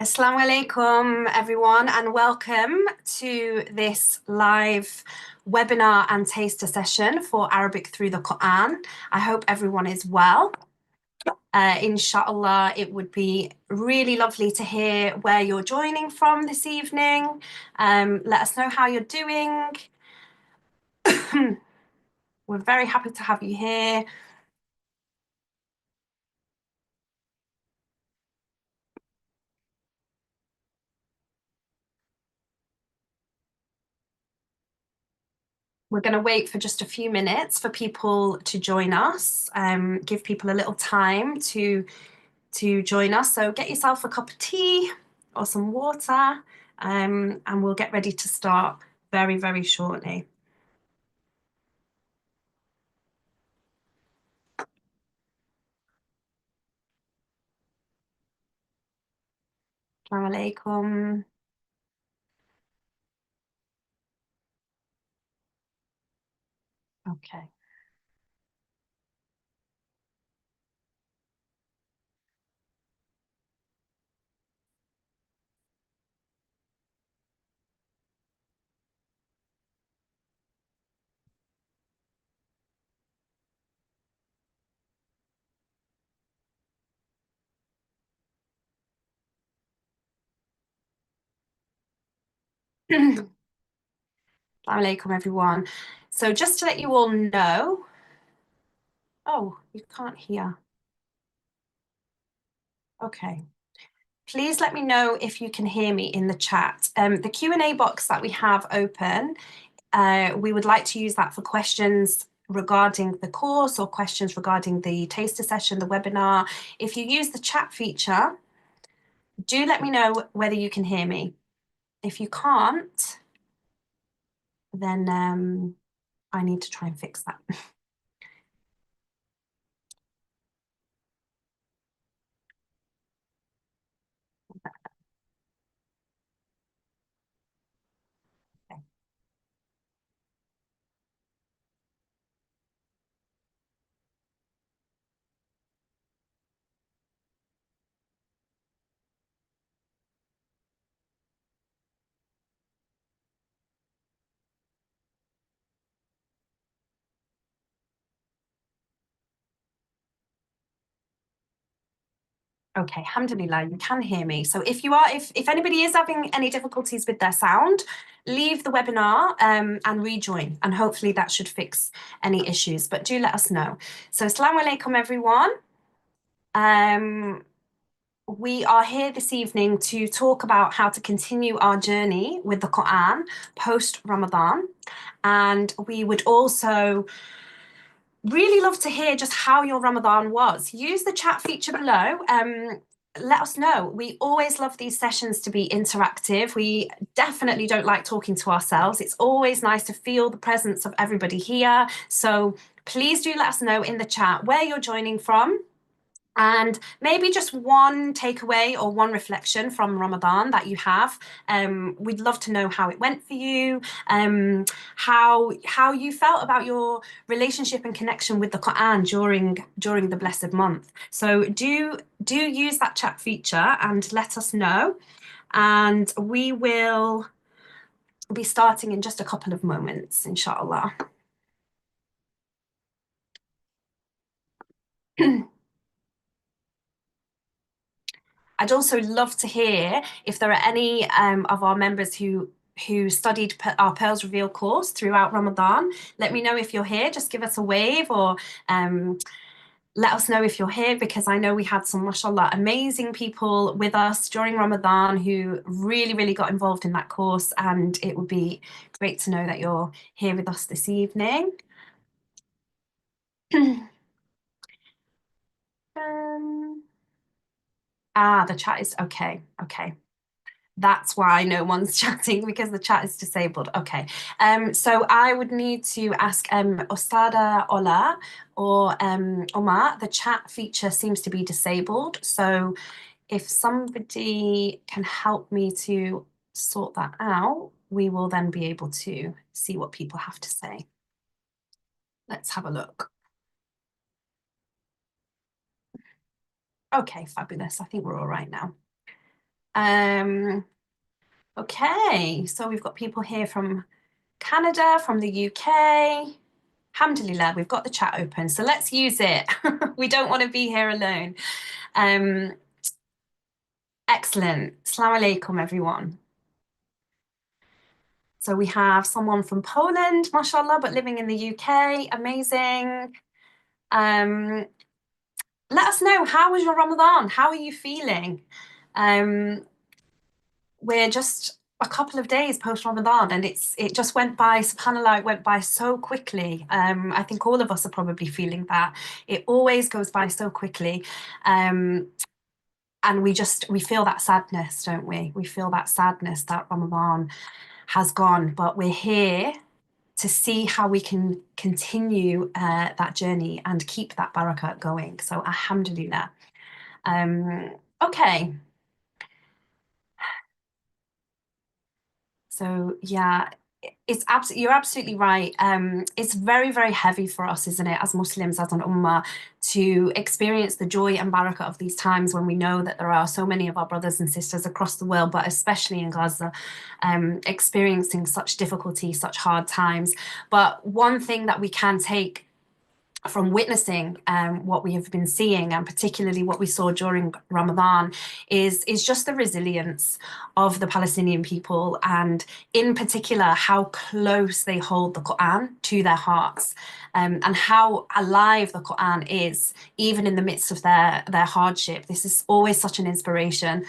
Assalamu alaikum, everyone, and welcome to this live webinar and taster session for Arabic through the Qur'an. I hope everyone is well. Inshallah, it would be really lovely to hear where you're joining from this evening. Let us know how you're doing. We're very happy to have you here. We're going to wait for just a few minutes for people to join us, give people a little time to join us. So get yourself a cup of tea or some water, and we'll get ready to start very, very shortly. Assalamu alaikum. Okay. Assalamu alaikum, everyone. So just to let you all know, oh, you can't hear. Okay. Please let me know if you can hear me in the chat. The Q&A box that we have open, we would like to use that for questions regarding the course or questions regarding the taster session, the webinar. If you use the chat feature, do let me know whether you can hear me. If you can't, then I need to try and fix that. Okay, alhamdulillah, you can hear me. So if anybody is having any difficulties with their sound, leave the webinar and rejoin, and hopefully that should fix any issues. But do let us know. So assalamu alaikum, everyone. We are here this evening to talk about how to continue our journey with the Qur'an post Ramadan, and we would also really love to hear just how your Ramadan was. Use the chat feature below. Let us know. We always love these sessions to be interactive. We definitely don't like talking to ourselves. It's always nice to feel the presence of everybody here. So please do let us know in the chat where you're joining from. And maybe just one takeaway or one reflection from Ramadan that you have. We'd love to know how it went for you, how you felt about your relationship and connection with the Qur'an during the blessed month. So do use that chat feature and let us know. And we will be starting in just a couple of moments, inshallah. I'd also love to hear if there are any of our members who studied our Pearls Reveal course throughout Ramadan. Let me know if you're here. Just give us a wave or let us know if you're here, because I know we had some, mashallah, amazing people with us during Ramadan who really, really got involved in that course, and it would be great to know that you're here with us this evening. The chat is okay. That's why no one's chatting, because the chat is disabled. Okay. So I would need to ask Ostada Ola or Omar. The chat feature seems to be disabled. So if somebody can help me to sort that out, we will then be able to see what people have to say. Let's have a look. Okay, fabulous. I think we're all right now. Um, okay, so we've got people here from Canada, from the UK. Alhamdulillah, we've got the chat open, so let's use it. We don't want to be here alone. Um, excellent. Assalamu alaikum, everyone. So we have someone from Poland, mashallah, but living in the UK. Amazing. Um, let us know, how was your Ramadan? How are you feeling? Um, we're just a couple of days post Ramadan, and it just went by, subhanallah, it went by so quickly. I think all of us are probably feeling that. It always goes by so quickly. And we feel that sadness, don't we? We feel that sadness that Ramadan has gone, but we're here to see how we can continue that journey and keep that barakah going. So alhamdulillah. Okay. So yeah, you're absolutely right. It's very, very heavy for us, isn't it, as Muslims, as an ummah, to experience the joy and barakah of these times when we know that there are so many of our brothers and sisters across the world, but especially in Gaza, experiencing such difficulty, such hard times. But one thing that we can take from witnessing what we have been seeing, and particularly what we saw during Ramadan, is just the resilience of the Palestinian people, and in particular how close they hold the Qur'an to their hearts, and how alive the Qur'an is, even in the midst of their hardship. This is always such an inspiration.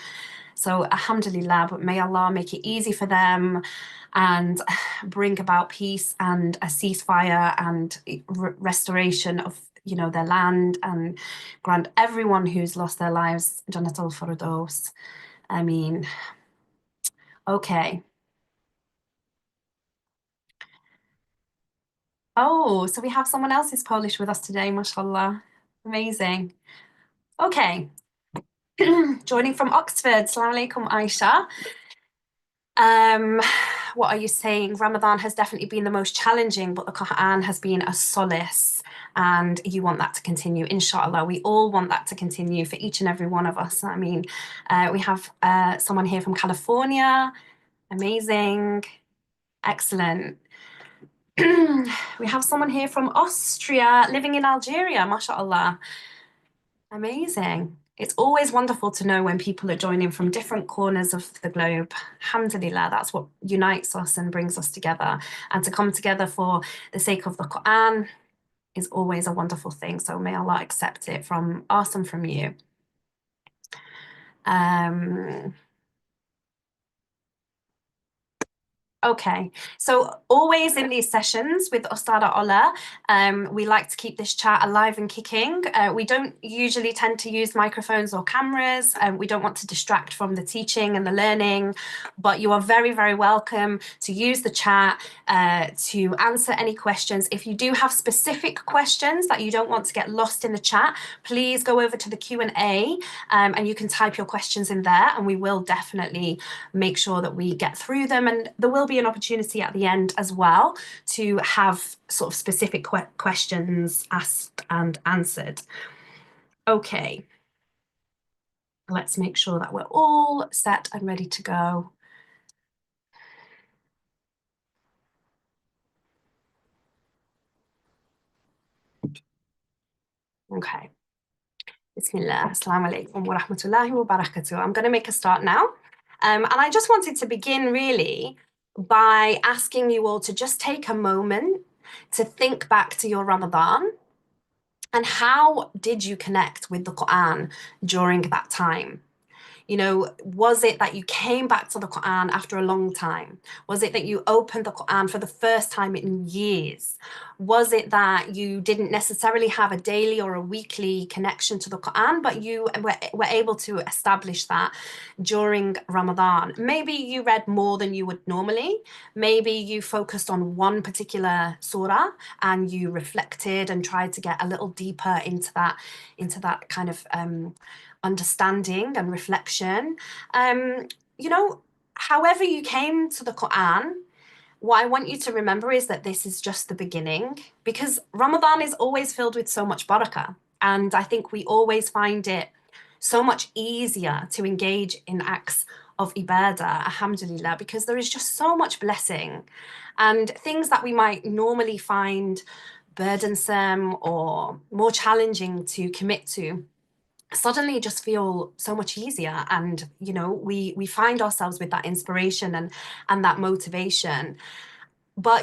So alhamdulillah, but may Allah make it easy for them and bring about peace and a ceasefire and restoration of, their land, and grant everyone who's lost their lives Jannat al-Firdaus. I mean, okay. Oh, so we have someone else who's Polish with us today, mashallah. Amazing. Okay. Joining from Oxford. Assalamu alaikum, Aisha. Um, what are you saying? Ramadan has definitely been the most challenging, but the Quran has been a solace, and you want that to continue, inshallah. We all want that to continue for each and every one of us. I mean, we have someone here from California. Amazing. Excellent. We have someone here from Austria, living in Algeria, mashallah. Amazing. It's always wonderful to know when people are joining from different corners of the globe. Alhamdulillah, that's what unites us and brings us together. And to come together for the sake of the Quran is always a wonderful thing. So may Allah accept it from us and from you. Okay, so always in these sessions with Ostada Ola, we like to keep this chat alive and kicking. We don't usually tend to use microphones or cameras. We don't want to distract from the teaching and the learning, but you are very, very welcome to use the chat to answer any questions. If you do have specific questions that you don't want to get lost in the chat, please go over to the Q&A, and you can type your questions in there, and we will definitely make sure that we get through them. And there will be an opportunity at the end as well to have sort of specific questions asked and answered. Okay, let's make sure that we're all set and ready to go. Okay. Bismillah, assalamu alaikum wa rahmatullahi wa barakatuh. I'm going to make a start now. And I just wanted to begin really by asking you all to just take a moment to think back to your Ramadan, and how did you connect with the Quran during that time? Was it that you came back to the Quran after a long time? Was it that you opened the Quran for the first time in years? Was it that you didn't necessarily have a daily or a weekly connection to the Quran, but you were able to establish that during Ramadan? Maybe you read more than you would normally. Maybe you focused on one particular surah and you reflected and tried to get a little deeper into that kind of understanding and reflection. However you came to the Quran, what I want you to remember is that this is just the beginning, because Ramadan is always filled with so much barakah. And I think we always find it so much easier to engage in acts of ibadah, alhamdulillah, because there is just so much blessing, and things that we might normally find burdensome or more challenging to commit to suddenly just feel so much easier. And we find ourselves with that inspiration and that motivation. But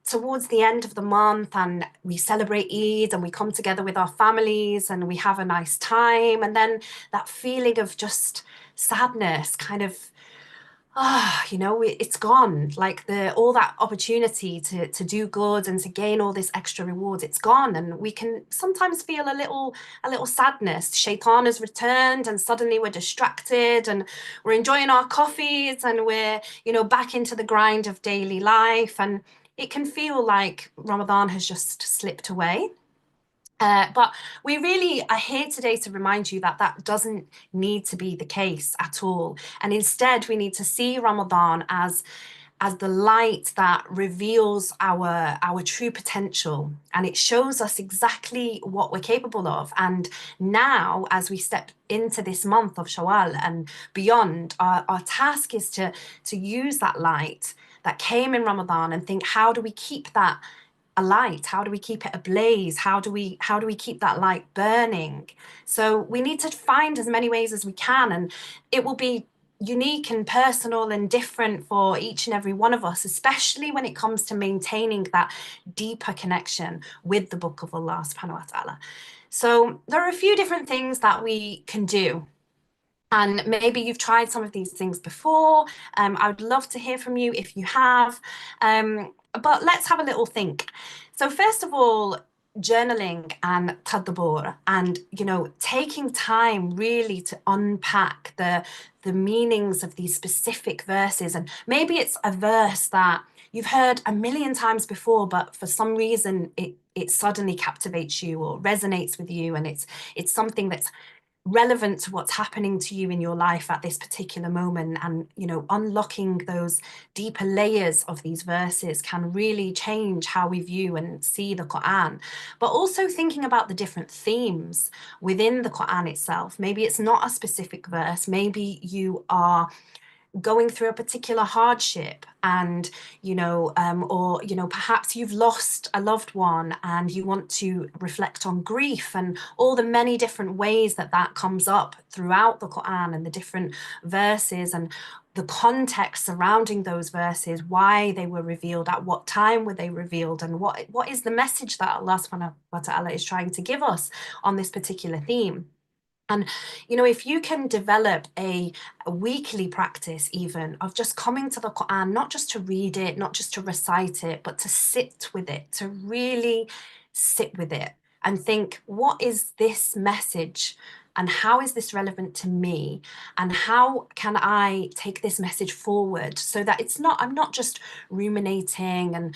towards the end of the month, and we celebrate Eid and we come together with our families and we have a nice time, and then that feeling of just sadness kind of, it's gone. Like the all that opportunity to do good and to gain all this extra rewards, it's gone. And we can sometimes feel a little sadness. Shaitan has returned and suddenly we're distracted and we're enjoying our coffees and we're, back into the grind of daily life. And it can feel like Ramadan has just slipped away. But we really are here today to remind you that that doesn't need to be the case at all. And instead, we need to see Ramadan as the light that reveals our true potential, and it shows us exactly what we're capable of. And now, as we step into this month of Shawwal and beyond, our task is to use that light that came in Ramadan and think, how do we keep that alight? How do we keep it ablaze? How do we keep that light burning? So we need to find as many ways as we can, and it will be unique and personal and different for each and every one of us, especially when it comes to maintaining that deeper connection with the Book of Allah subhanahu wa ta'ala. So there are a few different things that we can do. And maybe you've tried some of these things before. I would love to hear from you if you have. But let's have a little think. So first of all, journaling and tadabbur, and taking time really to unpack the meanings of these specific verses. And maybe it's a verse that you've heard a million times before, but for some reason it suddenly captivates you or resonates with you, and it's something that's relevant to what's happening to you in your life at this particular moment. And unlocking those deeper layers of these verses can really change how we view and see the Quran. But also thinking about the different themes within the Quran itself. Maybe it's not a specific verse, maybe you are going through a particular hardship, and or perhaps you've lost a loved one and you want to reflect on grief and all the many different ways that that comes up throughout the Quran, and the different verses and the context surrounding those verses, why they were revealed, at what time were they revealed, and what is the message that Allah subhanahu wa ta'ala is trying to give us on this particular theme. And, if you can develop a weekly practice, even of just coming to the Quran, not just to read it, not just to recite it, but to sit with it, to really sit with it and think, what is this message? And how is this relevant to me? And how can I take this message forward so that I'm not just ruminating and,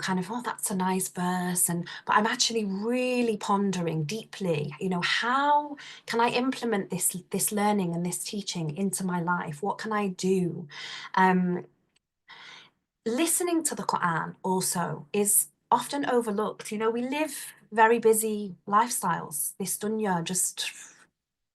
kind of, oh, that's a nice verse. But I'm actually really pondering deeply, how can I implement this learning and this teaching into my life? What can I do? Listening to the Quran also is often overlooked. We live very busy lifestyles. This dunya just,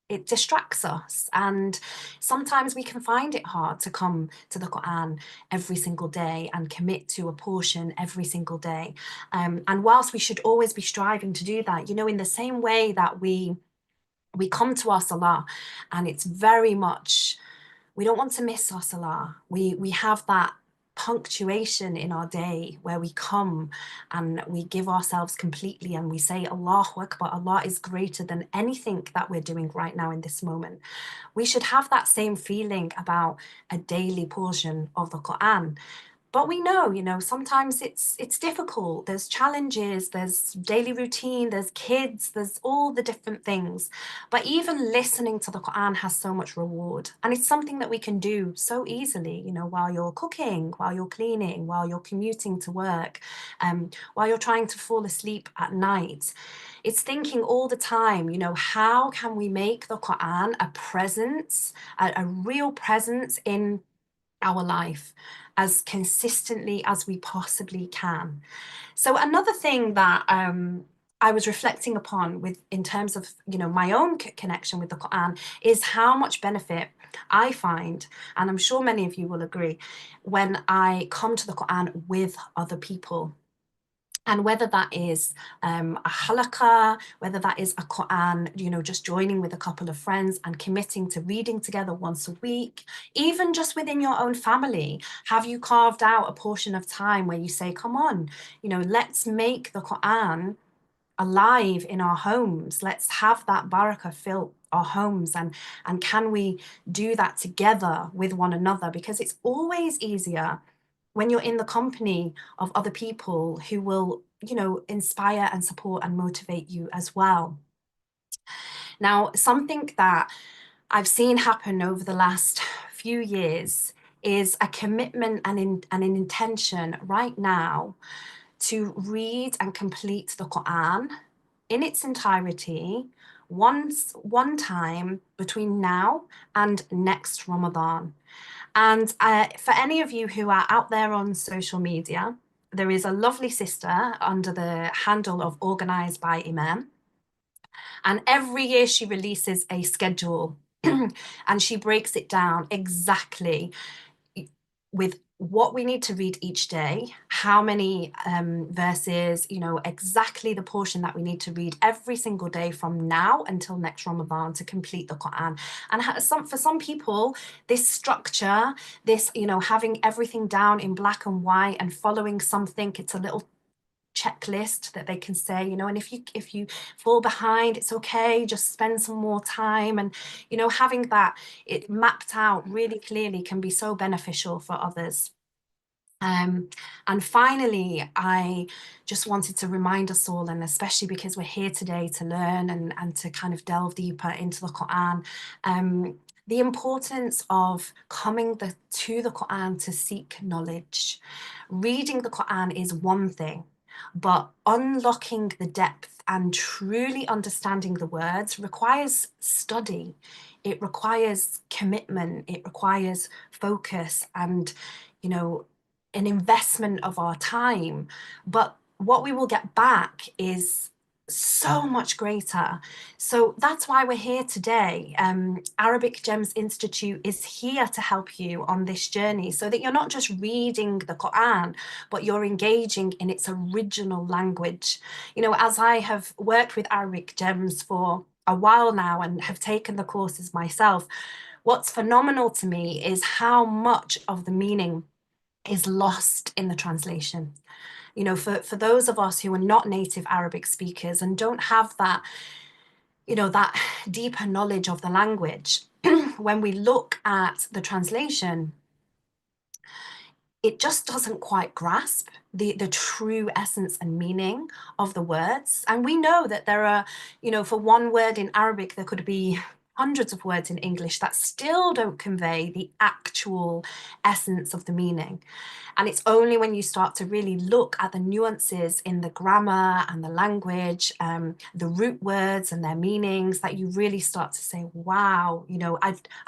it distracts us, and sometimes we can find it hard to come to the Quran every single day and commit to a portion every single day. And whilst we should always be striving to do that, in the same way that we come to our salah, and it's very much, we don't want to miss our salah. We have that punctuation in our day where we come and we give ourselves completely and we say Allahu Akbar, Allah is greater than anything that we're doing right now in this moment. We should have that same feeling about a daily portion of the Quran. But we know, sometimes it's difficult. There's challenges, there's daily routine, there's kids, there's all the different things. But even listening to the Quran has so much reward. And it's something that we can do so easily, while you're cooking, while you're cleaning, while you're commuting to work, while you're trying to fall asleep at night. It's thinking all the time, how can we make the Quran a presence, a real presence in our life as consistently as we possibly can. So another thing that I was reflecting upon with in terms of my own connection with the Quran is how much benefit I find, and I'm sure many of you will agree, when I come to the Quran with other people. And whether that is a halaqah, whether that is a Quran, just joining with a couple of friends and committing to reading together once a week, even just within your own family, have you carved out a portion of time where you say, come on, let's make the Quran alive in our homes. Let's have that barakah fill our homes, and can we do that together with one another? Because it's always easier when you're in the company of other people who will, inspire and support and motivate you as well. Now, something that I've seen happen over the last few years is a commitment and an intention right now to read and complete the Quran in its entirety one time between now and next Ramadan. And for any of you who are out there on social media, there is a lovely sister under the handle of Organized by Imam. And every year she releases a schedule and she breaks it down exactly with what we need to read each day, how many verses, exactly the portion that we need to read every single day from now until next Ramadan to complete the Quran. And for some people, this structure, this, having everything down in black and white and following something, it's a little checklist that they can say, and if you fall behind, it's okay, just spend some more time. And having that it mapped out really clearly can be so beneficial for others. And finally, I just wanted to remind us all, and especially because we're here today to learn and to kind of delve deeper into the Quran, the importance of coming to the Quran to seek knowledge. Reading the Quran is one thing, but unlocking the depth and truly understanding the words requires study. It requires commitment. It requires focus and, an investment of our time. But what we will get back is so much greater. So that's why we're here today. Arabic Gems Institute is here to help you on this journey so that you're not just reading the Quran, but you're engaging in its original language. As I have worked with Arabic Gems for a while now and have taken the courses myself, what's phenomenal to me is how much of the meaning is lost in the translation. For those of us who are not native Arabic speakers and don't have that, that deeper knowledge of the language, when we look at the translation, it just doesn't quite grasp the true essence and meaning of the words. And we know that there are, for one word in Arabic, there could be hundreds of words in English that still don't convey the actual essence of the meaning. And it's only when you start to really look at the nuances in the grammar and the language, the root words and their meanings, that you really start to say, wow,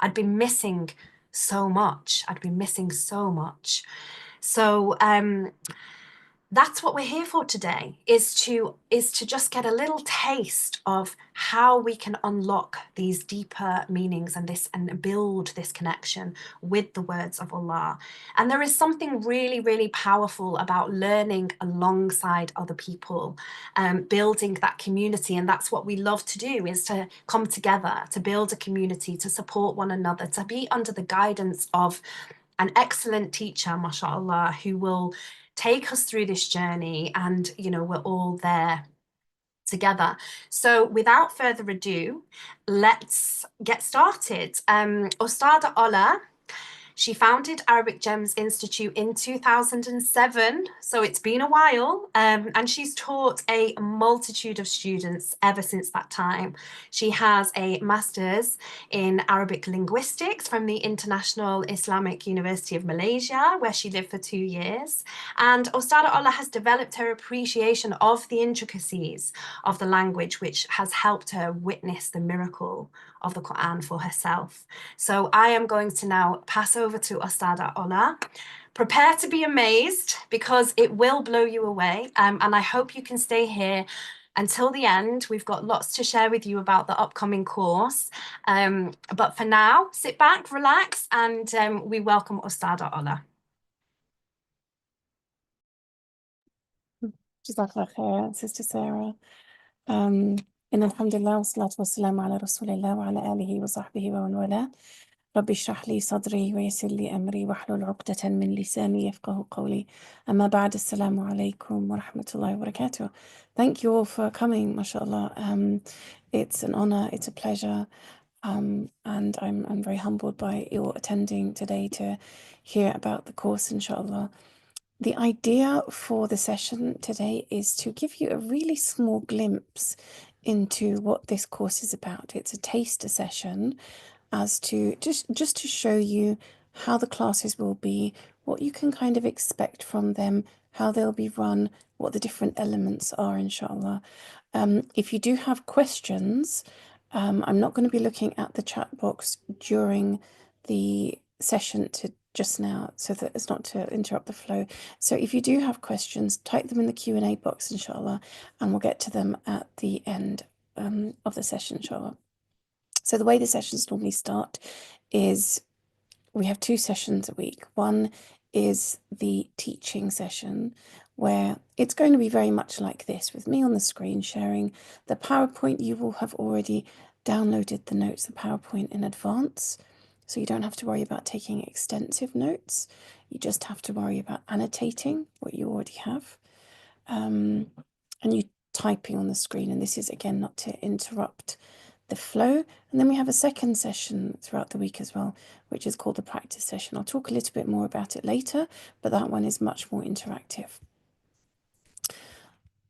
I'd been missing so much. I'd been missing so much. So that's what we're here for today, is to just get a little taste of how we can unlock these deeper meanings and build this connection with the words of Allah. And there is something really, really powerful about learning alongside other people, building that community. And that's what we love to do, is to come together, to build a community, to support one another, to be under the guidance of an excellent teacher, mashallah, who will take us through this journey, and we're all there together. So without further ado, let's get started. Ustada Ola, she founded Arabic Gems Institute in 2007, so it's been a while, and she's taught a multitude of students ever since that time. She has a master's in Arabic linguistics from the International Islamic University of Malaysia, where she lived for 2 years. And Ustada Ola has developed her appreciation of the intricacies of the language, which has helped her witness the miracle of the Quran for herself. So I am going to now pass over to Ustada Ola. Prepare to be amazed, because it will blow you away. And I hope you can stay here until the end. We've got lots to share with you about the upcoming course. But for now, sit back, relax, and we welcome Ustada Ola. Jazakallah khair, Sister Sarah. إن الحمد لله والصلاة والسلام على رسول الله وعلى آله وصحبه ومن والاه. ربي اشرح لي صدري ويسر لي أمري واحلل عقدة من لساني يفقه قولي. أما بعد, السلام عليكم ورحمة الله وبركاته. Thank you all for coming, mashallah. It's an honor, it's a pleasure, and I'm very humbled by your attending today to hear about the course, inshallah. The idea for the session today is to give you a really small glimpse into what this course is about. It's a taster session as to just to show you how the classes will be, what you can kind of expect from them, how they'll be run, what the different elements are, inshallah. If you do have questions, I'm not going to be looking at the chat box during the session just now, so that it's not to interrupt the flow. So if you do have questions, type them in the Q&A box, inshallah, and we'll get to them at the end of the session, inshallah. So the way the sessions normally start is we have 2 sessions a week. One is the teaching session, where it's going to be very much like this, with me on the screen sharing the PowerPoint. You will have already downloaded the notes, the PowerPoint in advance, so you don't have to worry about taking extensive notes. You just have to worry about annotating what you already have, and you typing on the screen. And this is, again, not to interrupt the flow. And then we have a second session throughout the week as well, which is called the practice session. I'll talk a little bit more about it later, but that one is much more interactive.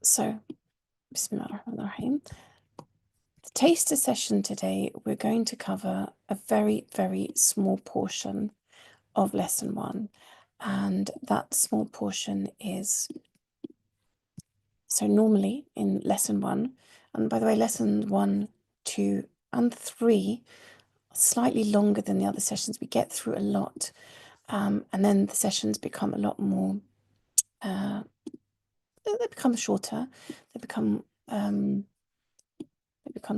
So, Bismillahirrahmanirrahim. The taster session today, we're going to cover a very, very small portion of lesson 1. And that small portion is, so normally in lesson 1, and by the way, lesson 1, 2, and 3 are slightly longer than the other sessions. We get through a lot, and then the sessions become a lot more, they become shorter, they become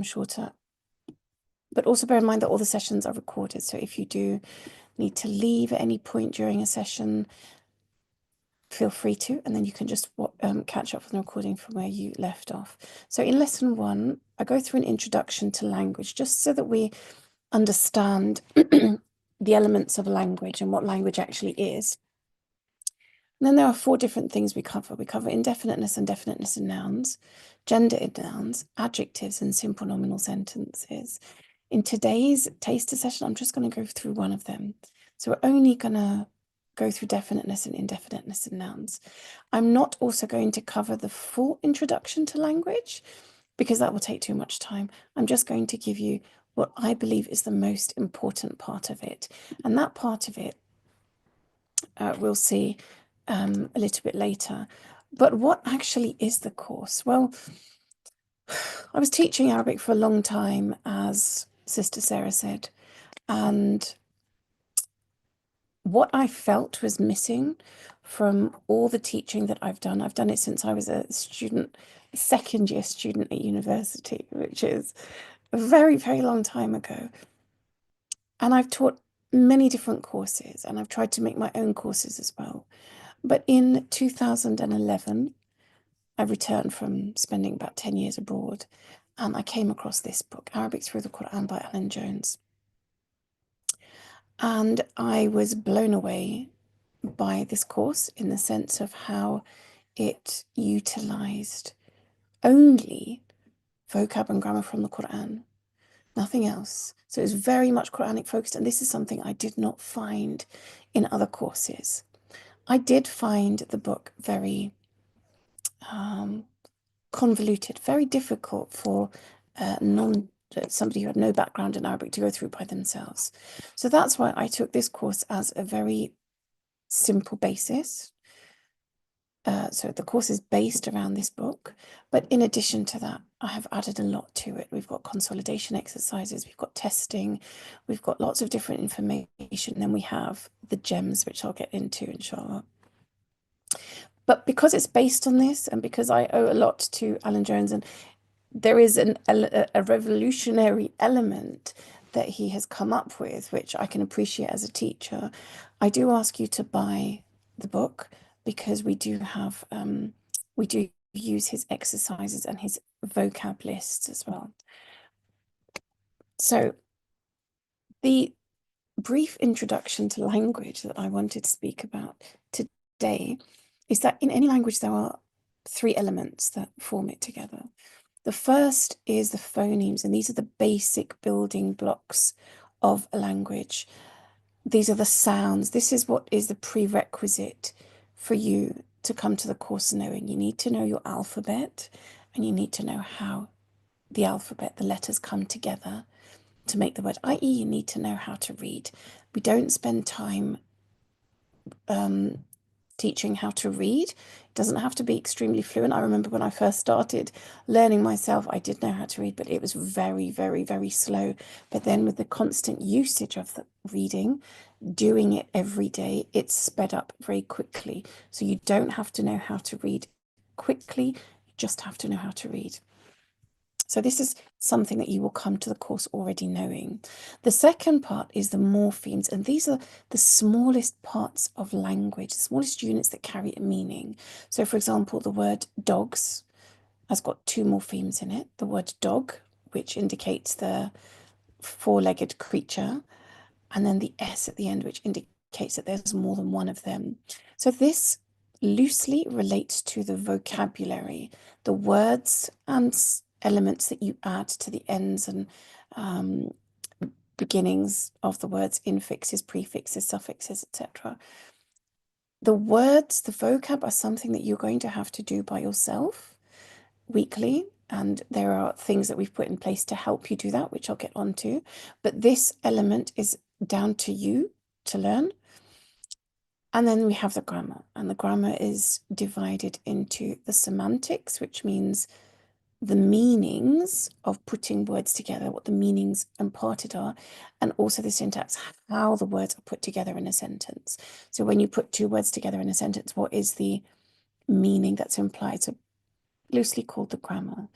shorter. But also bear in mind that all the sessions are recorded, so if you do need to leave at any point during a session, feel free to, and then you can just catch up with the recording from where you left off. So in lesson 1, I go through an introduction to language, just so that we understand the elements of language and what language actually is. And then there are 4 different things we cover. We cover indefiniteness and definiteness in nouns, gender in nouns, adjectives, and simple nominal sentences. In today's taster session, I'm just going to go through one of them. So we're only going to go through definiteness and indefiniteness in nouns. I'm not also going to cover the full introduction to language, because that will take too much time. I'm just going to give you what I believe is the most important part of it. And that part of it we'll see a little bit later. But what actually is the course? Well, I was teaching Arabic for a long time, as Sister Sarah said, and what I felt was missing from all the teaching that I've done it since I was a student, a second-year student at university, which is a very, very long time ago. And I've taught many different courses, and I've tried to make my own courses as well. But in 2011, I returned from spending about 10 years abroad, and I came across this book, Arabic Through the Qur'an by Alan Jones. And I was blown away by this course in the sense of how it utilized only vocab and grammar from the Qur'an, nothing else. So it was very much Qur'anic focused, and this is something I did not find in other courses. I did find the book very convoluted, very difficult for somebody who had no background in Arabic to go through by themselves. So that's why I took this course as a very simple basis. So the course is based around this book, but in addition to that, I have added a lot to it. We've got consolidation exercises, we've got testing, we've got lots of different information, and then we have the gems, which I'll get into, inshallah. But because it's based on this, and because I owe a lot to Alan Jones, and there is a revolutionary element that he has come up with, which I can appreciate as a teacher, I do ask you to buy the book, because we do have we do use his exercises and his vocab lists as well. So the brief introduction to language that I wanted to speak about today is that in any language there are three elements that form it together. The first is the phonemes, and these are the basic building blocks of a language. These are the sounds. This is what is the prerequisite for you to come to the course knowing. You need to know your alphabet, and you need to know how the alphabet, the letters, come together to make the word, i.e. you need to know how to read. We don't spend time teaching how to read. It doesn't have to be extremely fluent. I remember when I first started learning myself, I did know how to read, but it was very, very, very slow. But then with the constant usage of the reading, doing it every day, it's sped up very quickly. So you don't have to know how to read quickly, you just have to know how to read. So this is something that you will come to the course already knowing. The second part is the morphemes, and these are the smallest parts of language, the smallest units that carry a meaning. So for example, the word dogs has got two morphemes in it. The word dog, which indicates the four-legged creature, and then the S at the end, which indicates that there's more than one of them. So this loosely relates to the vocabulary, the words and elements that you add to the ends and beginnings of the words, infixes, prefixes, suffixes, etc. The words, the vocab, are something that you're going to have to do by yourself weekly, and there are things that we've put in place to help you do that, which I'll get onto. But this element is down to you to learn. And then we have the grammar, and the grammar is divided into the semantics, which means the meanings of putting words together, what the meanings imparted are, and also the syntax, how the words are put together in a sentence. So when you put two words together in a sentence, what is the meaning that's implied? So loosely called the grammar.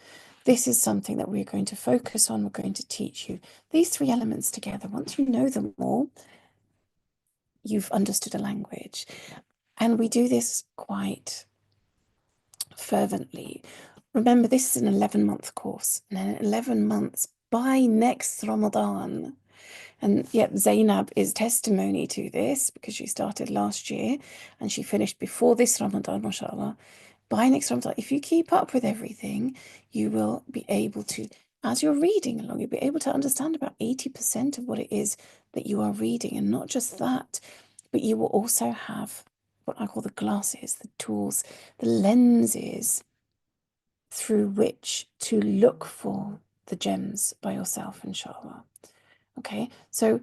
This is something that we're going to focus on. We're going to teach you these three elements together. Once you know them all, you've understood a language. And we do this quite fervently. Remember, this is an 11-month course, and in 11 months, by next Ramadan, and yet Zainab is testimony to this because she started last year and she finished before this Ramadan, mashallah. By next Ramadan, if you keep up with everything, you will be able to, as you're reading along, you'll be able to understand about 80% of what it is that you are reading. And not just that, but you will also have what I call the glasses, the tools, the lenses through which to look for the gems by yourself, inshallah. Okay, so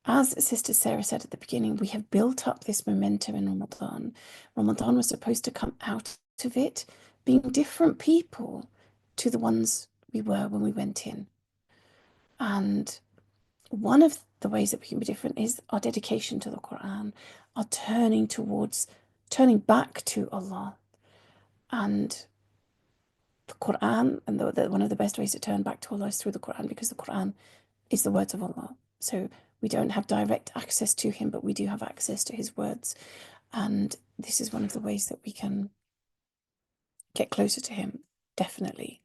as Sister Sarah said at the beginning, we have built up this momentum in Ramadan. Ramadan was supposed to come out of it being different people to the ones we were when we went in. And one of the ways that we can be different is our dedication to the Qur'an, our turning back to Allah. And the Qur'an, and one of the best ways to turn back to Allah is through the Qur'an, because the Qur'an is the words of Allah. So we don't have direct access to him, but we do have access to his words. And this is one of the ways that we can get closer to him, definitely.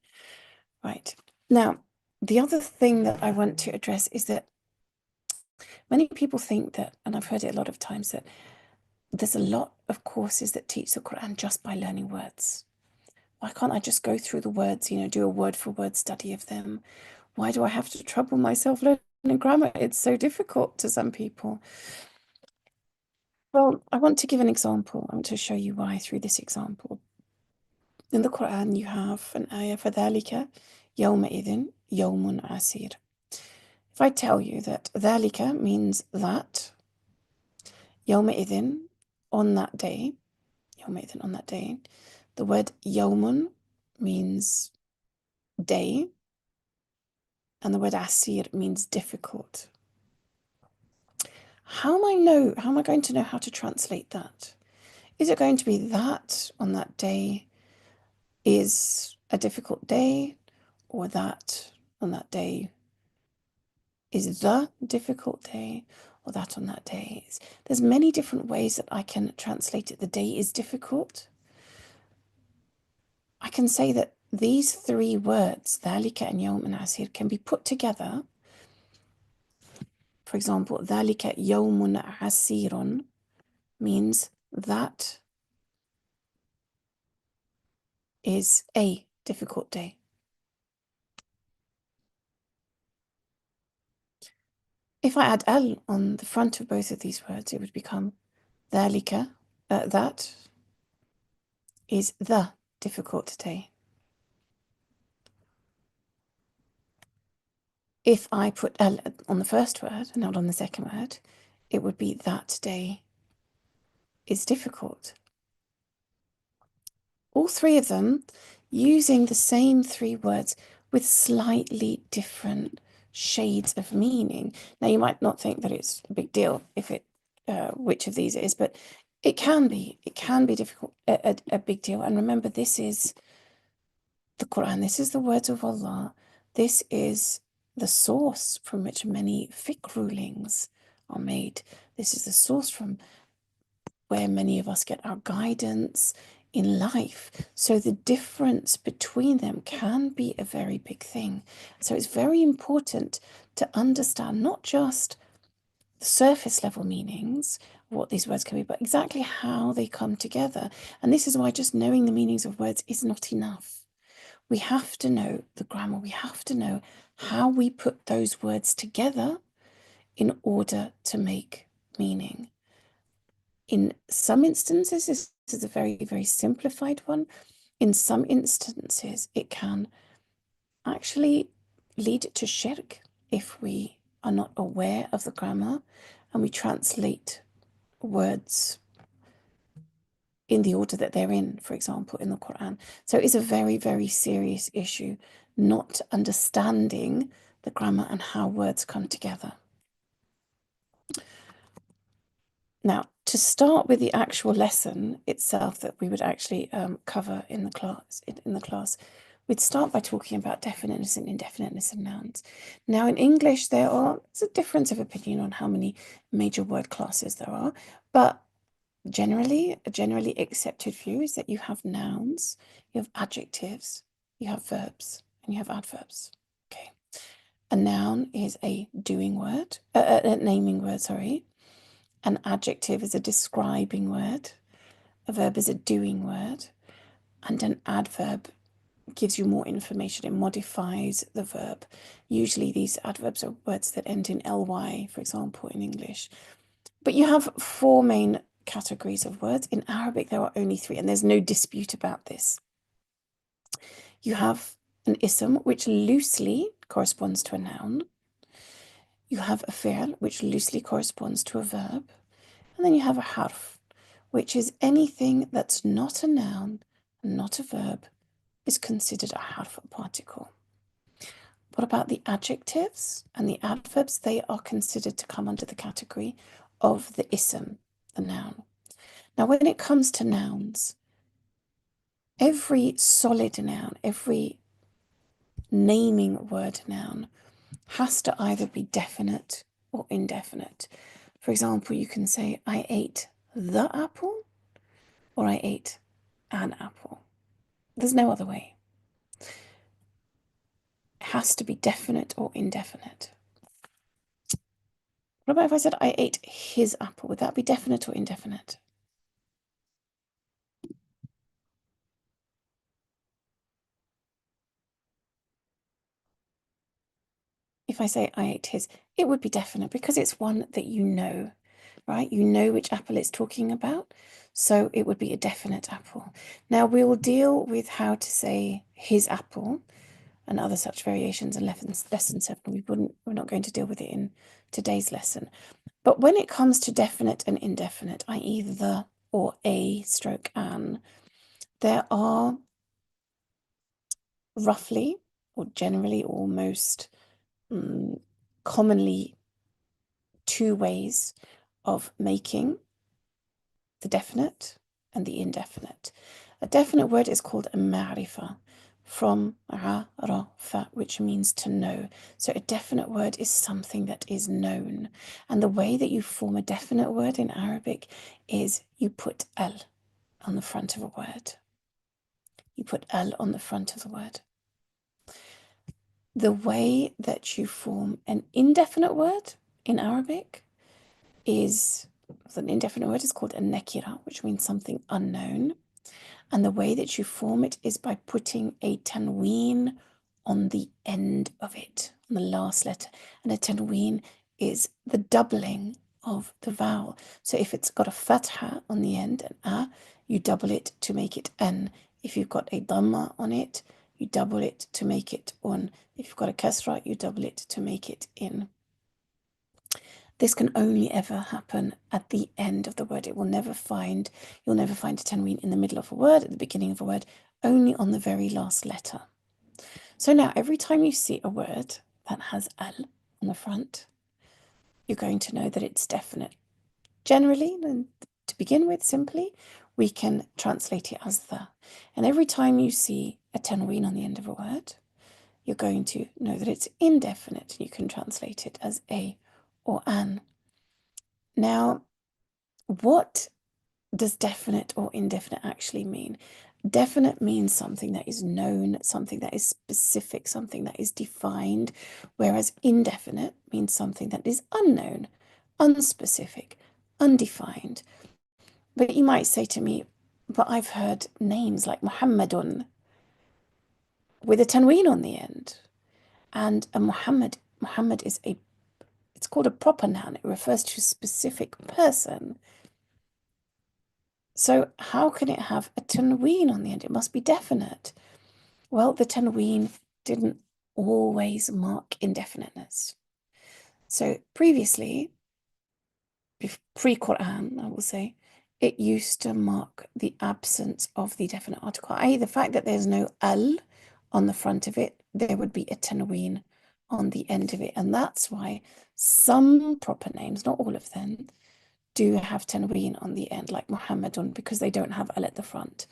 Right. Now, the other thing that I want to address is that many people think that, and I've heard it a lot of times, that there's a lot of courses that teach the Quran just by learning words. Why can't I just go through the words, do a word for word study of them? Why do I have to trouble myself learning grammar? It's so difficult to some people. Well, I want to give an example. I want to show you why through this example. In the Quran, you have an ayah, فَذَلِكَ يَوْمَئِذٍ يَوْمٌ عَسِيرٌ. If I tell you that ذَلِكَ means that, يَوْمَئِذٍ, on that day, يَوْمَئِذٍ, on that day, the word يَوْمٌ means day, and the word asir means difficult. How am I going to know how to translate that? Is it going to be that on that day is a difficult day, or that on that day is the difficult day, or that on that day is... There's many different ways that I can translate it. The day is difficult. I can say that these three words, ذَلِكَ and يَوْمٌ عَسِيرٌ, can be put together. For example, ذَلِكَ يَوْمٌ عَسِيرٌ means that is a difficult day. If I add al on the front of both of these words, it would become ذَلِكَ, that is the difficult day. If I put al on the first word and not on the second word, it would be that day is difficult. All three of them using the same three words with slightly different shades of meaning. Now, you might not think that it's a big deal if it which of these it is, but it can be difficult, a big deal. And remember, this is the Quran. This is the words of Allah. This is the source from which many fiqh rulings are made. This is the source from where many of us get our guidance in life. So the difference between them can be a very big thing. So it's very important to understand not just the surface level meanings, what these words can be, but exactly how they come together. And this is why just knowing the meanings of words is not enough. We have to know the grammar. We have to know how we put those words together in order to make meaning. In some instances, this is a very, very simplified one. In some instances, it can actually lead to shirk if we are not aware of the grammar and we translate words in the order that they're in, for example, in the Quran. So it's a very, very serious issue, not understanding the grammar and how words come together. Now, to start with the actual lesson itself that we would actually cover in the class, we'd start by talking about definiteness and indefiniteness of nouns. Now, in English, there's a difference of opinion on how many major word classes there are, but a generally accepted view is that you have nouns, you have adjectives, you have verbs, and you have adverbs. Okay, a noun is a doing word, a naming word, sorry. An adjective is a describing word, a verb is a doing word, and an adverb gives you more information. It modifies the verb. Usually these adverbs are words that end in ly, for example, in English. But you have four main categories of words. In Arabic, there are only three, and there's no dispute about this. You have an ism, which loosely corresponds to a noun. You have a fi'l, which loosely corresponds to a verb. And then you have a harf, which is anything that's not a noun, not a verb, is considered a harf, a particle. What about the adjectives and the adverbs? They are considered to come under the category of the ism, the noun. Now, when it comes to nouns, every solid noun, every naming word noun has to either be definite or indefinite. For example, you can say, I ate the apple, or I ate an apple. There's no other way. It has to be definite or indefinite. What about if I said I ate his apple? Would that be definite or indefinite? If I say I ate his, it would be definite because it's one that you know, right? You know which apple it's talking about, so it would be a definite apple. Now we will deal with how to say his apple and other such variations in lesson 7. We're not going to deal with it in today's lesson. But when it comes to definite and indefinite, i.e. the or a stroke an, there are roughly or generally almost commonly two ways of making the definite and the indefinite. A definite word is called a ma'rifah, from arafa, which means to know. So a definite word is something that is known. And the way that you form a definite word in Arabic is you put al on the front of a word. You put al on the front of the word. The way that you form an indefinite word in Arabic is, an indefinite word is called a nakira, which means something unknown. And the way that you form it is by putting a tanween on the end of it, on the last letter. And a tanween is the doubling of the vowel. So if it's got a fatha on the end, an you double it to make it an. If you've got a dhamma on it, you double it to make it un. If you've got a kasra, you double it to make it in. This can only ever happen at the end of the word. You'll never find a tanween in the middle of a word, at the beginning of a word, only on the very last letter. So now every time you see a word that has al on the front, you're going to know that it's definite. Generally, and to begin with, simply, we can translate it as the. And every time you see a tanween on the end of a word, you're going to know that it's indefinite. You can translate it as a or an. Now, what does definite or indefinite actually mean? Definite means something that is known, something that is specific, something that is defined, whereas indefinite means something that is unknown, unspecific, undefined. But you might say to me, but I've heard names like Muhammadun with a tanween on the end. And a Muhammad is it's called a proper noun. It refers to a specific person. So how can it have a tanween on the end? It must be definite. Well, the tanween didn't always mark indefiniteness. So previously, pre-Qur'an, I will say, it used to mark the absence of the definite article, i.e. the fact that there's no al on the front of it, there would be a tanween on the end of it. And that's why some proper names, not all of them, do have tanween on the end, like Muhammadun, because they don't have al at the front.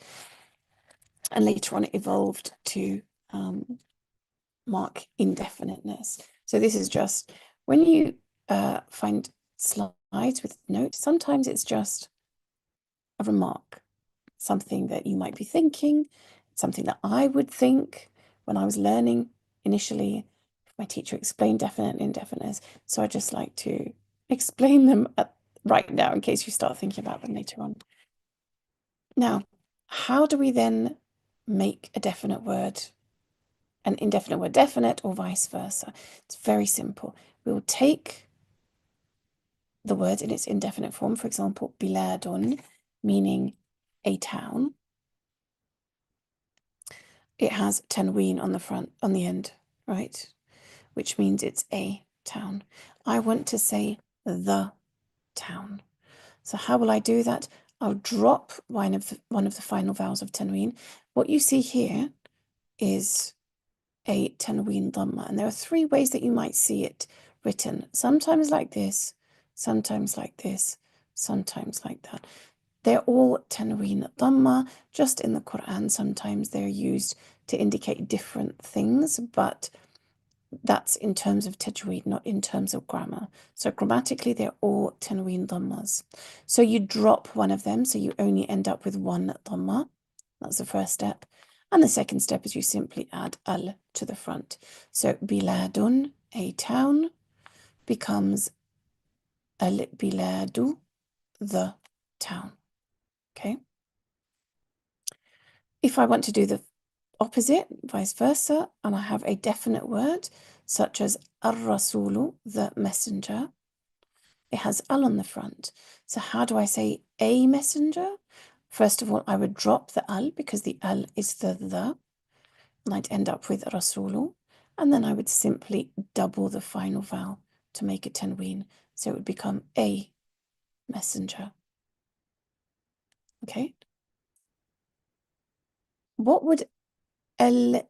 And later on it evolved to mark indefiniteness. So this is just, when you find slides with notes, sometimes it's just a remark, something that you might be thinking, something that I would think when I was learning initially. My teacher explained definite and indefiniteness, so I just like to explain them right now in case you start thinking about them later on. Now, how do we then make a definite word an indefinite word definite, or vice versa? It's very simple. We will take the word in its indefinite form, for example, biladun, meaning a town. It has tanween on the front, on the end, right? Which means it's a town. I want to say the town. So how will I do that? I'll drop one of the final vowels of tanween. What you see here is a tanween dhamma, and there are three ways that you might see it written. Sometimes like this, sometimes like this, sometimes like that. They're all tanween dhamma. Just in the Qur'an, sometimes they're used to indicate different things, but that's in terms of tajweed, not in terms of grammar. So grammatically, they're all tanween dhammas. So you drop one of them, so you only end up with one dhamma. That's the first step. And the second step is you simply add al to the front. So biladun, a town, becomes al biladu, the town. Okay. If I want to do the opposite, vice versa, and I have a definite word, such as ar-rasulu, the messenger, it has al on the front. So how do I say a messenger? First of all, I would drop the al because the al is the, and I'd end up with rasulu. And then I would simply double the final vowel to make a tanween. So it would become a messenger. Okay. What would al-kitabun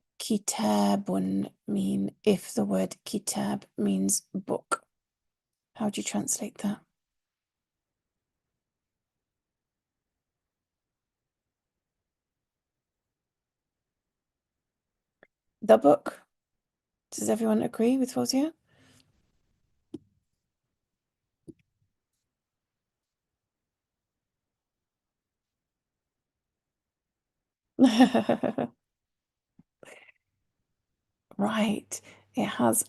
mean if the word kitab means book? How would you translate that? The book. Does everyone agree with Fawzia? Right. It has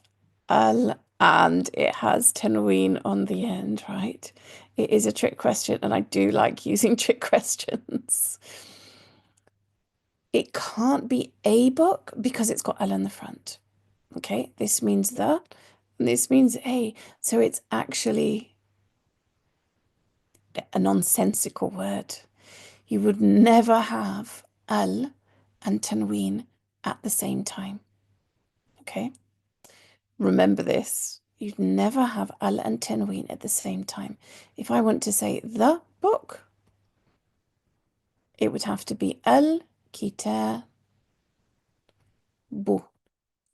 al and it has tanween on the end, right? It is a trick question, and I do like using trick questions. It can't be a book because it's got al in the front. Okay, this means the, and this means a. So it's actually a nonsensical word. You would never have al and tanween at the same time. Okay, remember this. You'd never have al and tanween at the same time. If I want to say the book, it would have to be al kitabu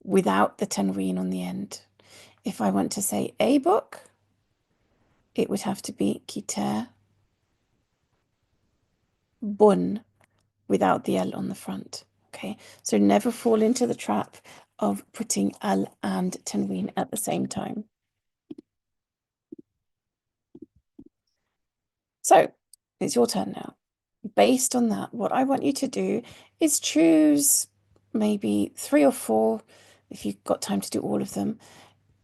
without the tanween on the end. If I want to say a book, it would have to be kitabun without the L on the front. Okay, so never fall into the trap of putting al and tanween at the same time. So it's your turn now. Based on that, what I want you to do is choose maybe 3 or 4, if you've got time to do all of them,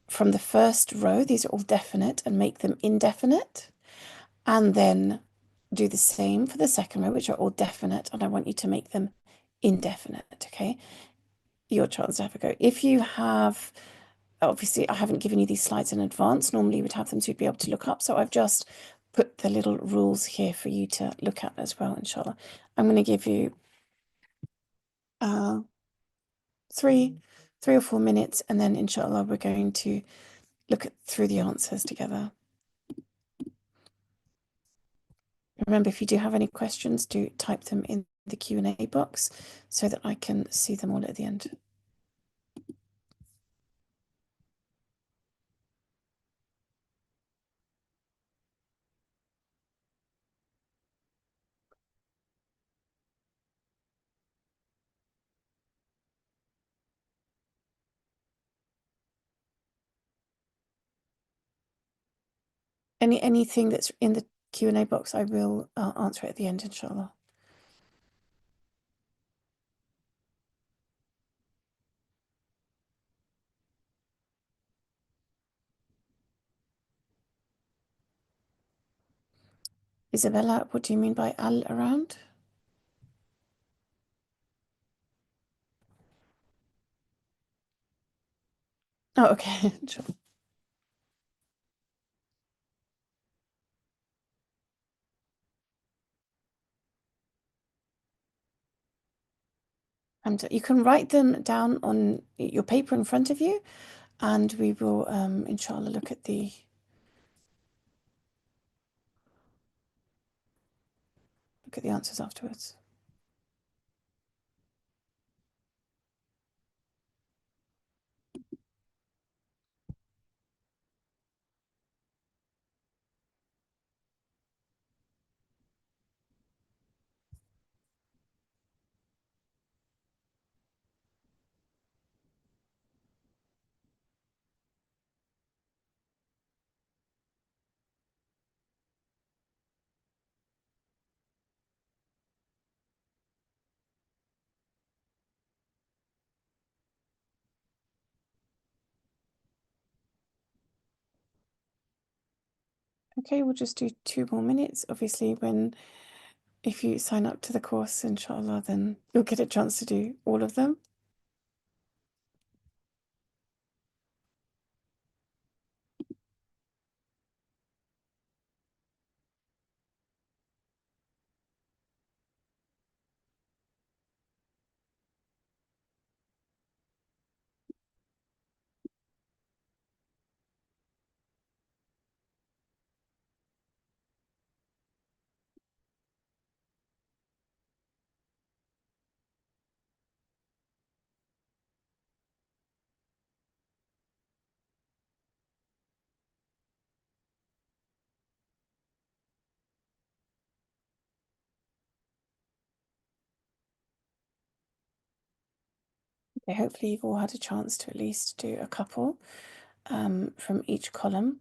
from the first row. These are all definite, and make them indefinite. And then do the same for the second row, which are all definite, and I want you to make them indefinite, okay? Your chance to have a go. If you have, obviously, I haven't given you these slides in advance. Normally you would have them so you'd be able to look up. So I've just put the little rules here for you to look at as well, inshallah. I'm going to give you 3 or 4 minutes, and then inshallah we're going to look through the answers together. Remember, if you do have any questions, do type them in the Q&A box so that I can see them all at the end. Anything that's in the Q&A box, I will answer it at the end, inshallah. Isabella, what do you mean by al around? Oh, okay. Sure. And you can write them down on your paper in front of you, and we will, inshallah, look at the answers afterwards. Okay, we'll just do 2 more minutes. Obviously, if you sign up to the course, inshallah, then you'll get a chance to do all of them. Okay, hopefully you've all had a chance to at least do a couple from each column.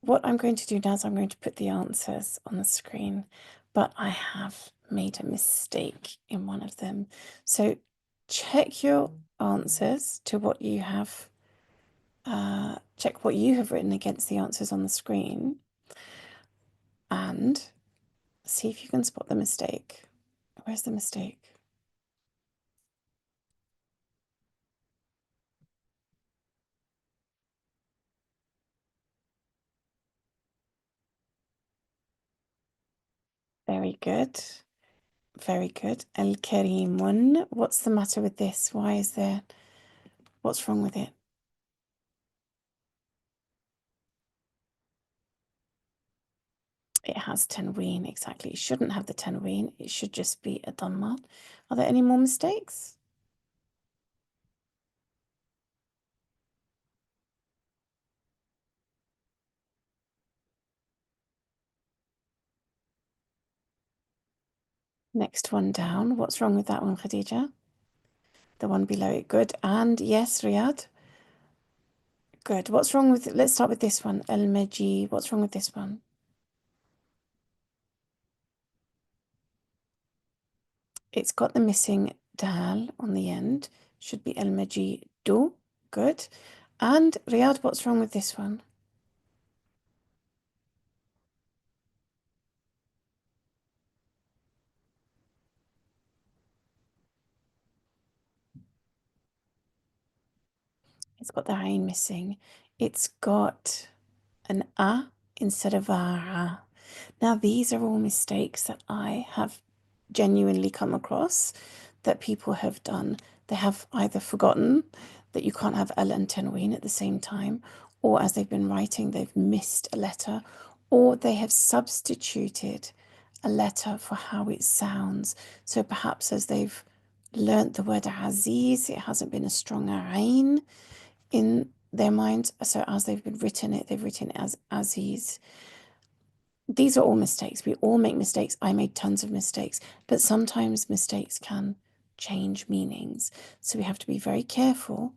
What I'm going to do now is I'm going to put the answers on the screen, but I have made a mistake in one of them. So check your answers to what you have, check what you have written against the answers on the screen and see if you can spot the mistake. Where's the mistake? Very good. Very good. Al-Karimun. What's the matter with this? Why is there, what's wrong with it? It has tanween, exactly. It shouldn't have the tanween. It should just be a dhamma. Are there any more mistakes? Next one down. What's wrong with that one, Khadija? The one below it. Good. And yes, Riyadh. Good. What's wrong with, let's start with this one. Al-Maji. What's wrong with this one? It's got the missing dal on the end. Should be Al-Maji do. Good. And Riyadh, what's wrong with this one? It's got the ain missing. It's got an a instead of a. Now, these are all mistakes that I have genuinely come across that people have done. They have either forgotten that you can't have al and tanween at the same time, or as they've been writing, they've missed a letter, or they have substituted a letter for how it sounds. So perhaps as they've learnt the word aziz, it hasn't been a strong ain in their minds. So as they've written it, they've written it as aziz. These are all mistakes. We all make mistakes. I made tons of mistakes, but sometimes mistakes can change meanings. So we have to be very careful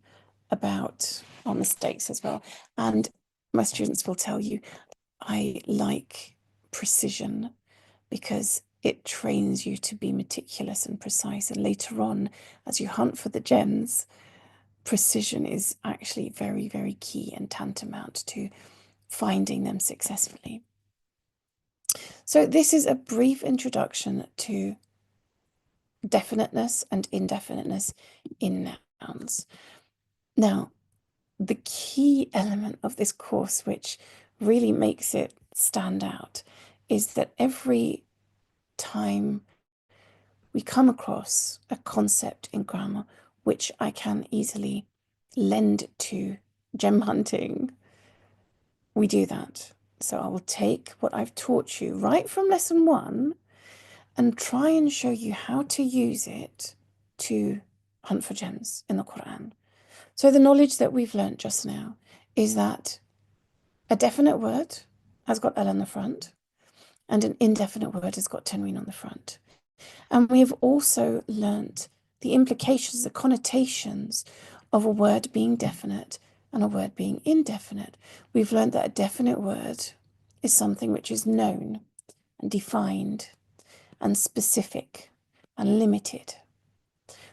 about our mistakes as well. And my students will tell you, I like precision because it trains you to be meticulous and precise. And later on, as you hunt for the gems, precision is actually very, very key and tantamount to finding them successfully. So this is a brief introduction to definiteness and indefiniteness in nouns. Now, the key element of this course, which really makes it stand out, is that every time we come across a concept in grammar which I can easily lend to gem hunting, we do that. So I will take what I've taught you right from lesson 1 and try and show you how to use it to hunt for gems in the Qur'an. So the knowledge that we've learnt just now is that a definite word has got al on the front and an indefinite word has got tanween on the front. And we have also learnt the implications, the connotations of a word being definite and a word being indefinite. We've learnt that a definite word is something which is known and defined and specific and limited,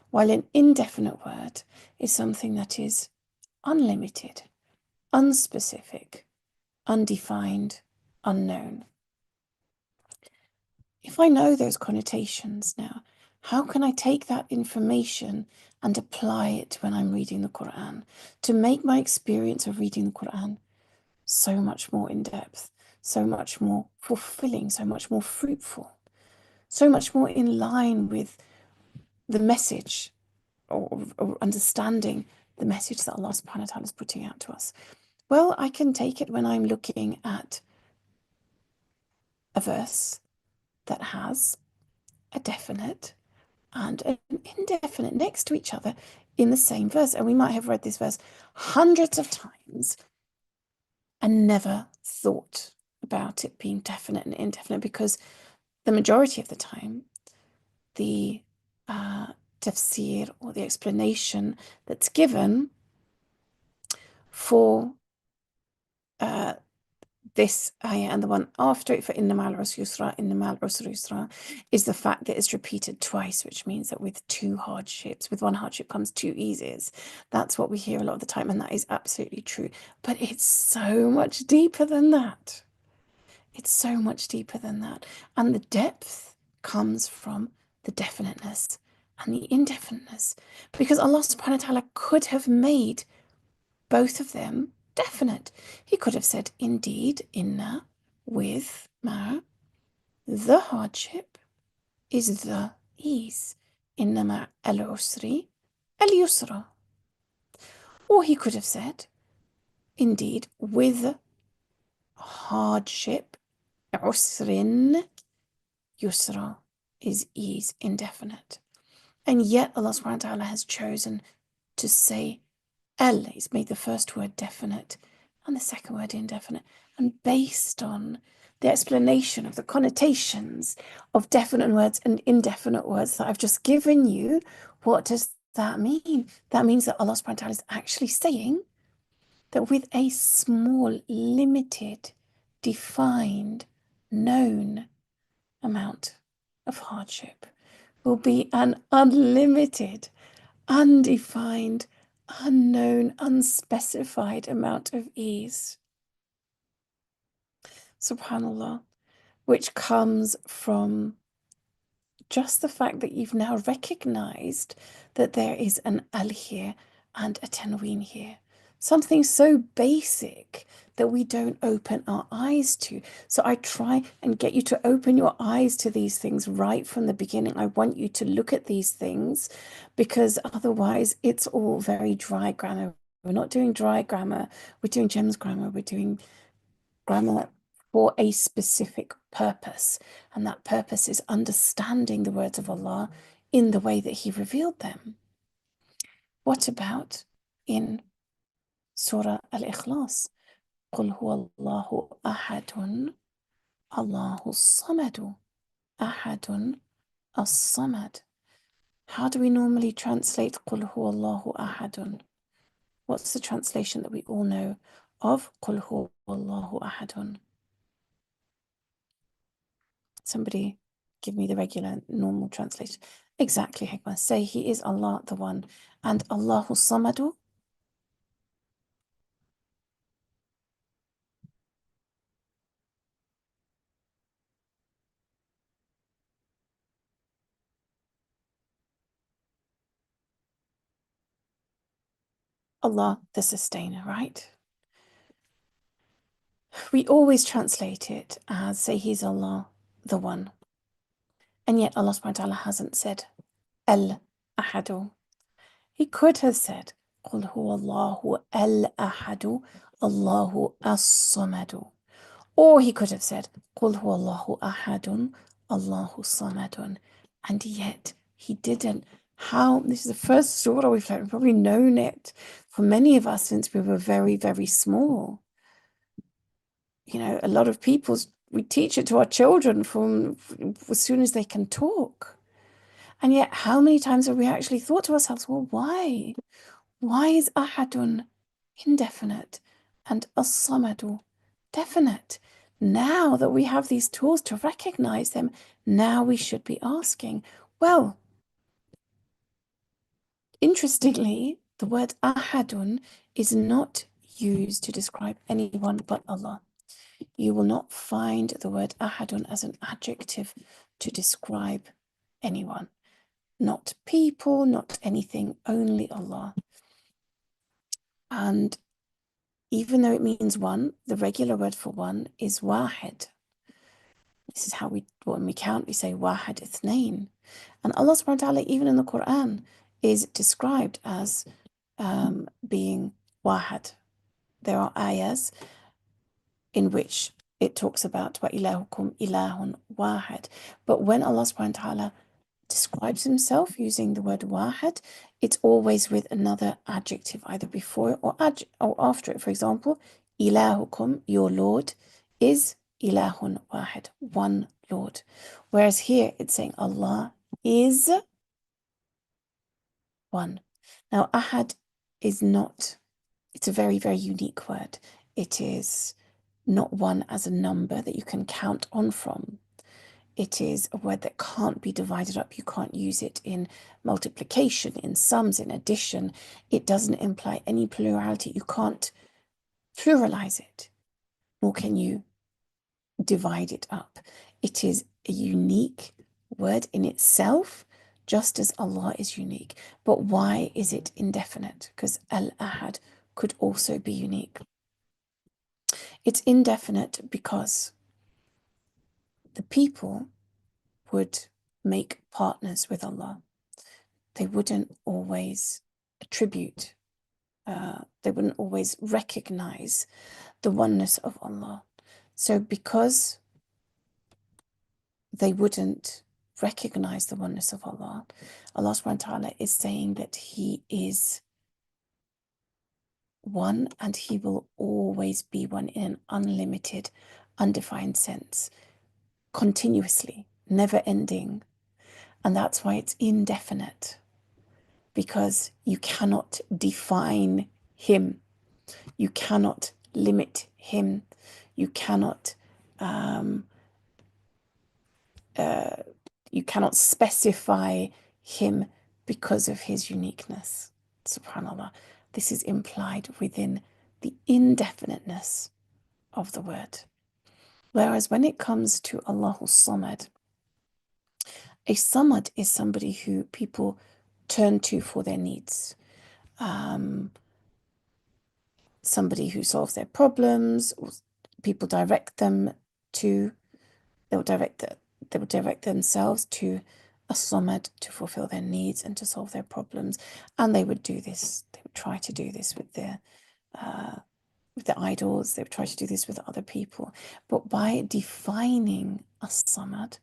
while an indefinite word is something that is unlimited, unspecific, undefined, unknown. If I know those connotations now, how can I take that information and apply it when I'm reading the Qur'an to make my experience of reading the Qur'an so much more in depth, so much more fulfilling, so much more fruitful, so much more in line with the message or understanding the message that Allah subhanahu wa ta'ala is putting out to us? Well, I can take it when I'm looking at a verse that has a definite and an indefinite next to each other in the same verse. And we might have read this verse hundreds of times and never thought about it being definite and indefinite, because the majority of the time, the tafsir or the explanation that's given for this ayah and the one after it, for inna ma'al usri yusra, inna ma'al usri yusra, is the fact that it's repeated twice, which means that with one hardship comes two eases. That's what we hear a lot of the time, and that is absolutely true. But it's so much deeper than that. It's so much deeper than that. And the depth comes from the definiteness and the indefiniteness. Because Allah subhanahu wa ta'ala could have made both of them definite. He could have said, indeed, inna with ma, the hardship is the ease. Inna ma al-usri al-yusra. Or he could have said, indeed, with hardship, usrin, yusra is ease, indefinite. And yet Allah subhanahu wa ta'ala has chosen to say al. He's made the first word definite and the second word indefinite. And based on the explanation of the connotations of definite words and indefinite words that I've just given you, what does that mean? That means that Allah subhanahu wa ta'ala is actually saying that with a small, limited, defined, known amount of hardship will be an unlimited, undefined, unknown, unspecified amount of ease. Subhanallah, which comes from just the fact that you've now recognized that there is an al here and a tanween here. Something so basic that we don't open our eyes to. So I try and get you to open your eyes to these things right from the beginning. I want you to look at these things, because otherwise it's all very dry grammar. We're not doing dry grammar. We're doing gems grammar. We're doing grammar for a specific purpose. And that purpose is understanding the words of Allah in the way that He revealed them. What about in Surah Al-Ikhlas? قُلْ هُوَ اللَّهُ أَحَدٌ اللَّهُ الصَّمَدُ أَحَدٌ الصَّمَدُ. How do we normally translate قُلْ هُوَ اللَّهُ أَحَدٌ? What's the translation that we all know of قُلْ هُوَ اللَّهُ أَحَدٌ? Somebody give me the regular, normal translation. Exactly, Hikmah. Say He is Allah, the One. And Allahu Samadu? Allah, the Sustainer, right? We always translate it as, say He's Allah, the One. And yet Allah subhanahu wa ta'ala hasn't said Al-Ahadu. He could have said, قُلْ هُوَ اللَّهُ الْأَحَدُ اللَّهُ الصَّمَدُ. Or He could have said, قُلْ هُوَ اللَّهُ أَحَدٌ اللَّهُ الصَّمَدُ. And yet He didn't. How? This is the first surah we've probably known it for many of us since we were very, very small. You know, a lot of people, we teach it to our children from as soon as they can talk. And yet, how many times have we actually thought to ourselves, well, why? Why is ahadun indefinite and as-samadu definite? Now that we have these tools to recognize them, now we should be asking, well, interestingly, the word ahadun is not used to describe anyone but Allah. You will not find the word ahadun as an adjective to describe anyone. Not people, not anything, only Allah. And even though it means one, the regular word for one is wahid. This is how when we count, we say wahid ithnain. And Allah subhanahu wa ta'ala, even in the Qur'an, is described as being wahid. There are ayahs in which it talks about wa ilahukum ilahun wahid. But when Allah subhanahu wa ta'ala describes Himself using the word wahid, it's always with another adjective, either before it or after it. For example, ilahukum, your Lord, is ilahun wahid, one Lord. Whereas here it's saying Allah is one. Now, ahad is not, it's a very, very unique word. It is not one as a number that you can count on from. It is a word that can't be divided up. You can't use it in multiplication, in sums, in addition. It doesn't imply any plurality. You can't pluralize it, nor can you divide it up. It is a unique word in itself, just as Allah is unique. But why is it indefinite? Because Al-Ahad could also be unique. It's indefinite because the people would make partners with Allah. They wouldn't always attribute, they wouldn't always recognize the oneness of Allah. So because they wouldn't recognize the oneness of Allah, Allah subhanahu wa ta'ala is saying that He is one and He will always be one in an unlimited, undefined sense, continuously, never ending. And that's why it's indefinite, because you cannot define Him. You cannot limit Him. You cannot specify Him because of His uniqueness. SubhanAllah. This is implied within the indefiniteness of the word. Whereas when it comes to Allahu Samad, a Samad is somebody who people turn to for their needs. Somebody who solves their problems, or people direct them to, they will direct themselves to a Samad to fulfill their needs and to solve their problems. And they would do this, they would try to do this with their idols, they would try to do this with other people. But by defining a Samad,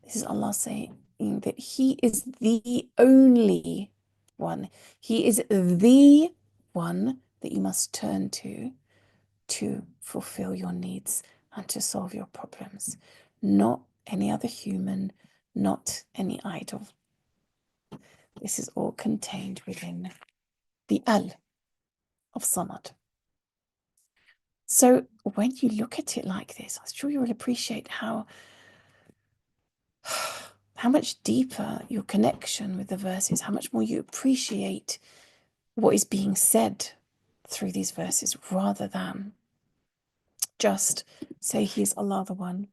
this is Allah saying that He is the only one. He is the one that you must turn to fulfill your needs and to solve your problems. Not any other human, not any idol. This is all contained within the Al of Samad. So when you look at it like this, I'm sure you will appreciate how much deeper your connection with the verses, how much more you appreciate what is being said through these verses, rather than just say He is Allah the One,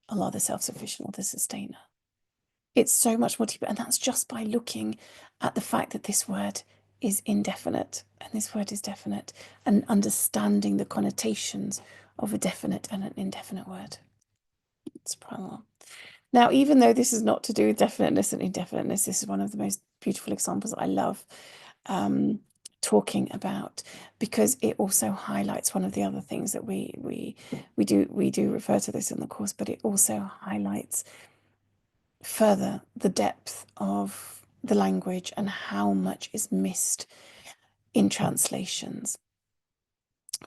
Allah the self-sufficient, or the sustainer. It's so much more deeper, and that's just by looking at the fact that this word is indefinite and this word is definite, and understanding the connotations of a definite and an indefinite word. SubhanAllah. Now, even though this is not to do with definiteness and indefiniteness, this is one of the most beautiful examples I love talking about, because it also highlights one of the other things that we do refer to this in the course, but it also highlights further the depth of the language and how much is missed in translations.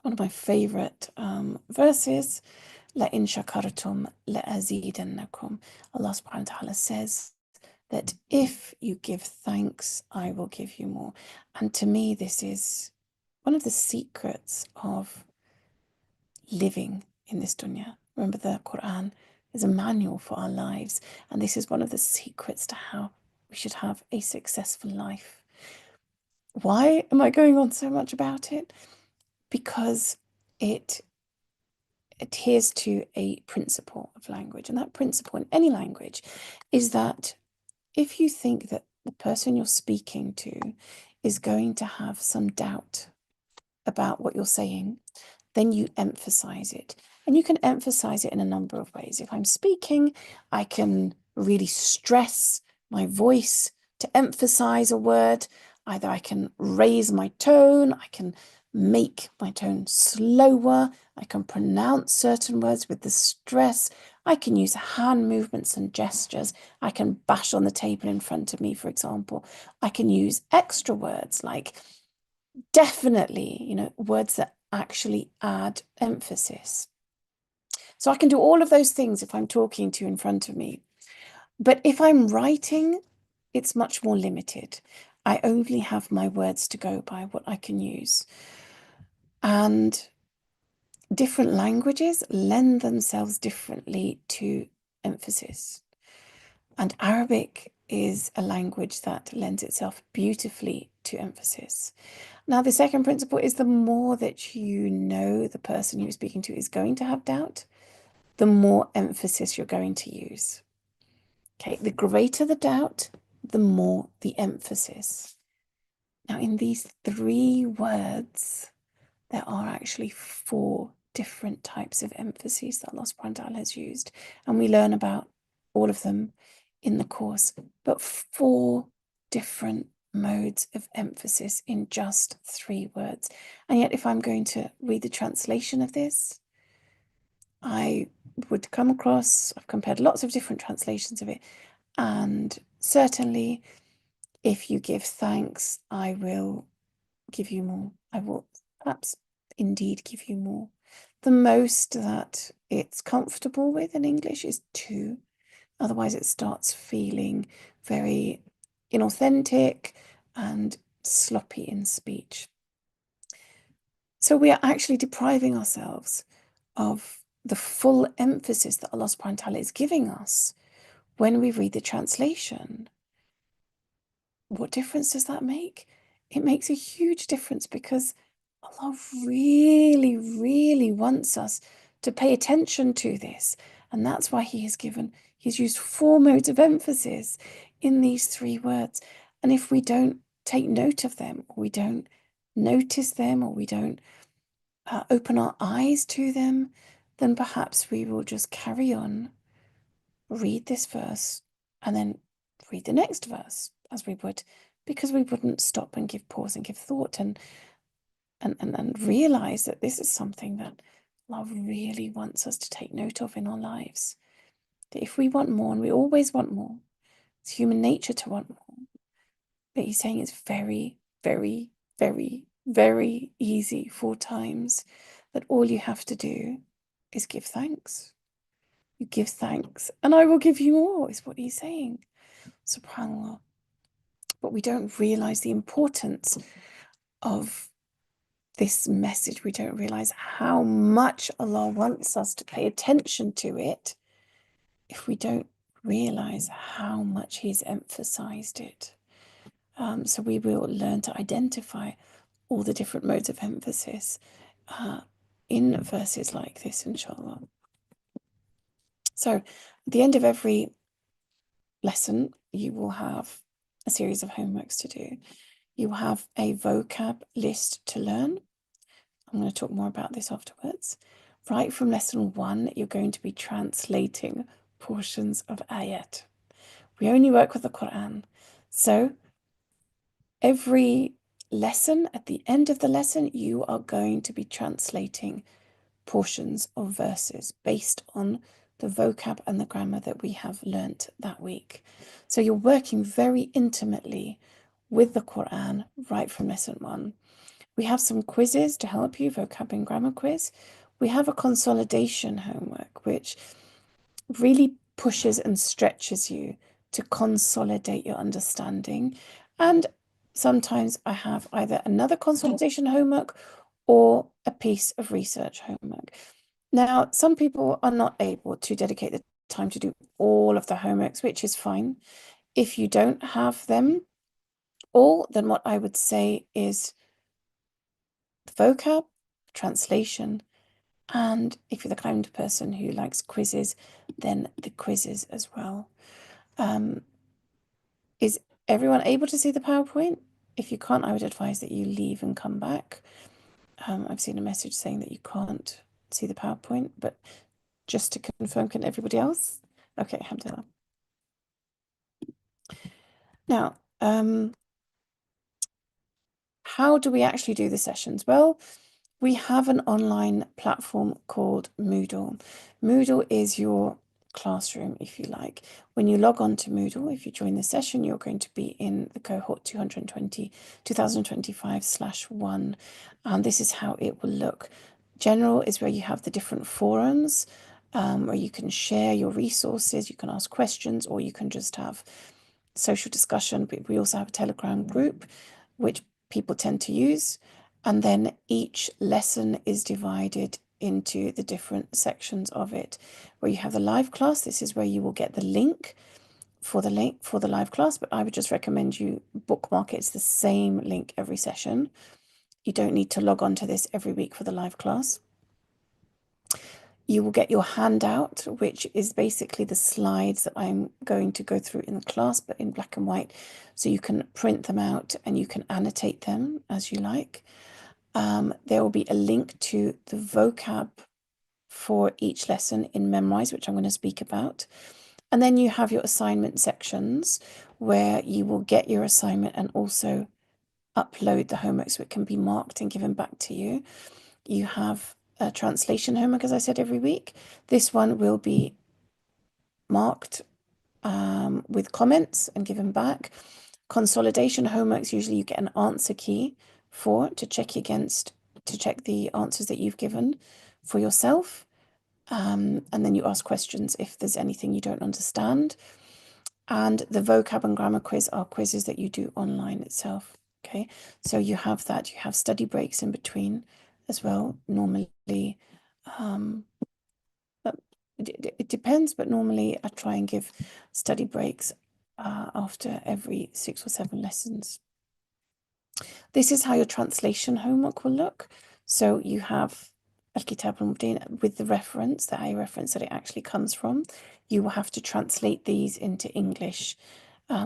One of my favorite verses, لَإِن شَكَرْتُمْ لَأَزِيدَنَّكُمْ. Allah subhanahu wa ta'ala says that if you give thanks, I will give you more. And to me, this is one of the secrets of living in this dunya. Remember, the Qur'an is a manual for our lives, and this is one of the secrets to how we should have a successful life. Why am I going on so much about it? Because it adheres to a principle of language, and that principle in any language is that if you think that the person you're speaking to is going to have some doubt about what you're saying, then you emphasize it. And you can emphasize it in a number of ways. If I'm speaking, I can really stress my voice to emphasize a word. Either I can raise my tone, I can make my tone slower, I can pronounce certain words with the stress, I can use hand movements and gestures, I can bash on the table in front of me, for example. I can use extra words like definitely, words that actually add emphasis. So I can do all of those things if I'm talking to you in front of me. But if I'm writing, it's much more limited. I only have my words to go by, what I can use. And different languages lend themselves differently to emphasis. And Arabic is a language that lends itself beautifully to emphasis. Now, the second principle is the more that you know the person you're speaking to is going to have doubt, the more emphasis you're going to use. Okay, the greater the doubt, the more the emphasis. Now, in these 3 words, there are actually 4 different types of emphases that Allah subhanahu wa ta'ala has used. And we learn about all of them in the course, but 4 different modes of emphasis in just 3 words. And yet, if I'm going to read the translation of this, I would come across, I've compared lots of different translations of it, and certainly if you give thanks, I will give you more. I will perhaps indeed give you more. The most that it's comfortable with in English is 2. Otherwise, it starts feeling very inauthentic and sloppy in speech. So we are actually depriving ourselves of the full emphasis that Allah subhanahu wa ta'ala is giving us when we read the translation. What difference does that make? It makes a huge difference because Allah really, really wants us to pay attention to this. And that's why He's used 4 modes of emphasis in these 3 words. And if we don't take note of them, or we don't notice them, or we don't open our eyes to them, then perhaps we will just carry on, read this verse, and then read the next verse as we would, because we wouldn't stop and give pause and give thought and realize that this is something that Allah really wants us to take note of in our lives. That if we want more, and we always want more, it's human nature to want more, but He's saying it's very, very, very, very easy 4 times, that all you have to do is give thanks. You give thanks, and I will give you more, is what He's saying. SubhanAllah. But we don't realize the importance of this message. We don't realize how much Allah wants us to pay attention to it if we don't realize how much He's emphasized it. So we will learn to identify all the different modes of emphasis in verses like this, inshallah. So at the end of every lesson, you will have a series of homeworks to do. You will have a vocab list to learn. I'm going to talk more about this afterwards. Right from lesson 1, you're going to be translating portions of ayat. We only work with the Qur'an. So every lesson, at the end of the lesson, you are going to be translating portions of verses based on the vocab and the grammar that we have learnt that week. So you're working very intimately with the Qur'an right from lesson 1. We have some quizzes to help you, vocab and grammar quiz. We have a consolidation homework, which really pushes and stretches you to consolidate your understanding. And sometimes I have either another consolidation homework or a piece of research homework. Now, some people are not able to dedicate the time to do all of the homeworks, which is fine. If you don't have them all, then what I would say is the vocab, translation, and if you're the kind of person who likes quizzes, then the quizzes as well. Is everyone able to see the PowerPoint? If you can't, I would advise that you leave and come back. I've seen a message saying that you can't see the PowerPoint, but just to confirm, can everybody else? Okay, alhamdulillah. Now, how do we actually do the sessions? Well, we have an online platform called Moodle. Moodle is your classroom, if you like. When you log on to Moodle, if you join the session, you're going to be in the cohort 2025/1. And this is how it will look. General is where you have the different forums, where you can share your resources, you can ask questions, or you can just have social discussion, but we also have a Telegram group, which people tend to use. And then each lesson is divided into the different sections of it, where you have the live class. This is where you will get the link for the live class, but I would just recommend you bookmark it. It's the same link every session. You don't need to log on to this every week for the live class. You will get your handout, which is basically the slides that I'm going to go through in the class, but in black and white. So you can print them out and you can annotate them as you like. There will be a link to the vocab for each lesson in Memrise, which I'm going to speak about. And then you have your assignment sections where you will get your assignment and also upload the homework so it can be marked and given back to you. You have a translation homework, as I said, every week. This one will be marked with comments and given back. Consolidation homeworks, usually you get an answer key to check the answers that you've given for yourself. And then you ask questions if there's anything you don't understand. And the vocab and grammar quiz are quizzes that you do online itself. Okay, so you have that. You have study breaks in between as well. Normally, it depends, but normally I try and give study breaks after every 6 or 7 lessons. This is how your translation homework will look. So you have Al-Kitab al-Mubin with the reference, the I reference that it actually comes from. You will have to translate these into English.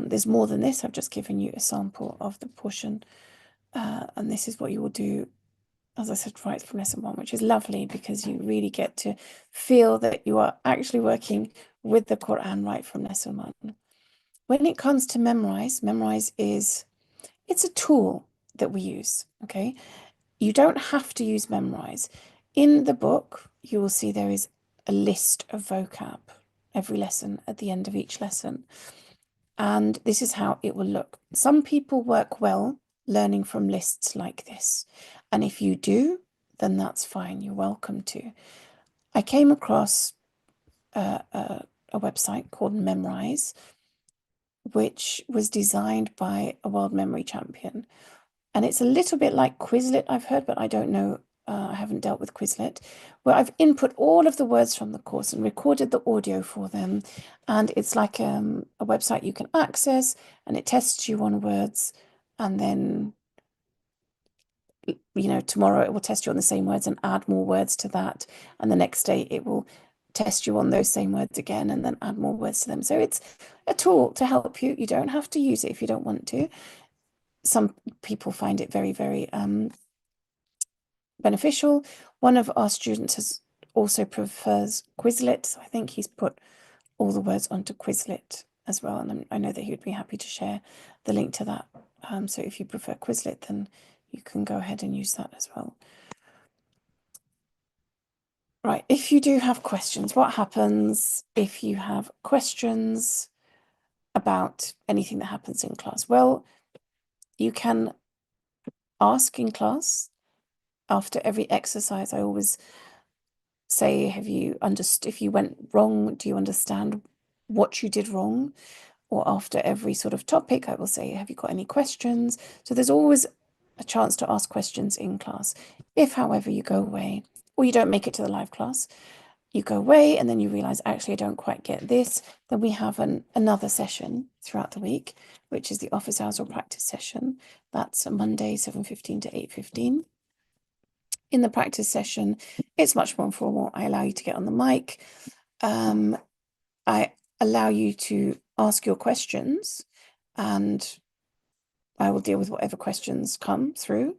There's more than this. I've just given you a sample of the portion. And this is what you will do, as I said, right from lesson 1, which is lovely because you really get to feel that you are actually working with the Quran right from lesson 1. When it comes to Memrise it's a tool that we use, okay? You don't have to use Memrise. In the book, you will see there is a list of vocab every lesson at the end of each lesson. And this is how it will look. Some people work well learning from lists like this. And if you do, then that's fine. You're welcome to. I came across a website called Memrise, which was designed by a world memory champion. And it's a little bit like Quizlet, I've heard, but I don't know. I haven't dealt with Quizlet, where I've input all of the words from the course and recorded the audio for them. And it's like a website you can access, and it tests you on words. And then, tomorrow it will test you on the same words and add more words to that. And the next day it will test you on those same words again and then add more words to them. So it's a tool to help you. You don't have to use it if you don't want to. Some people find it very, very beneficial. One of our students also prefers Quizlet, so I think he's put all the words onto Quizlet as well, and I know that he would be happy to share the link to that. So if you prefer Quizlet, then you can go ahead and use that as well. Right, if you do have questions, what happens if you have questions about anything that happens in class? Well, you can ask in class. After every exercise, I always say, if you went wrong, do you understand what you did wrong? Or after every sort of topic, I will say, have you got any questions? So there's always a chance to ask questions in class. If, however, you go away or you don't make it to the live class, you go away and then you realize, actually, I don't quite get this, then we have another session throughout the week, which is the office hours or practice session. That's a Monday, 7:15 to 8:15. In the practice session, it's much more informal. I allow you to get on the mic. I allow you to ask your questions, and I will deal with whatever questions come through.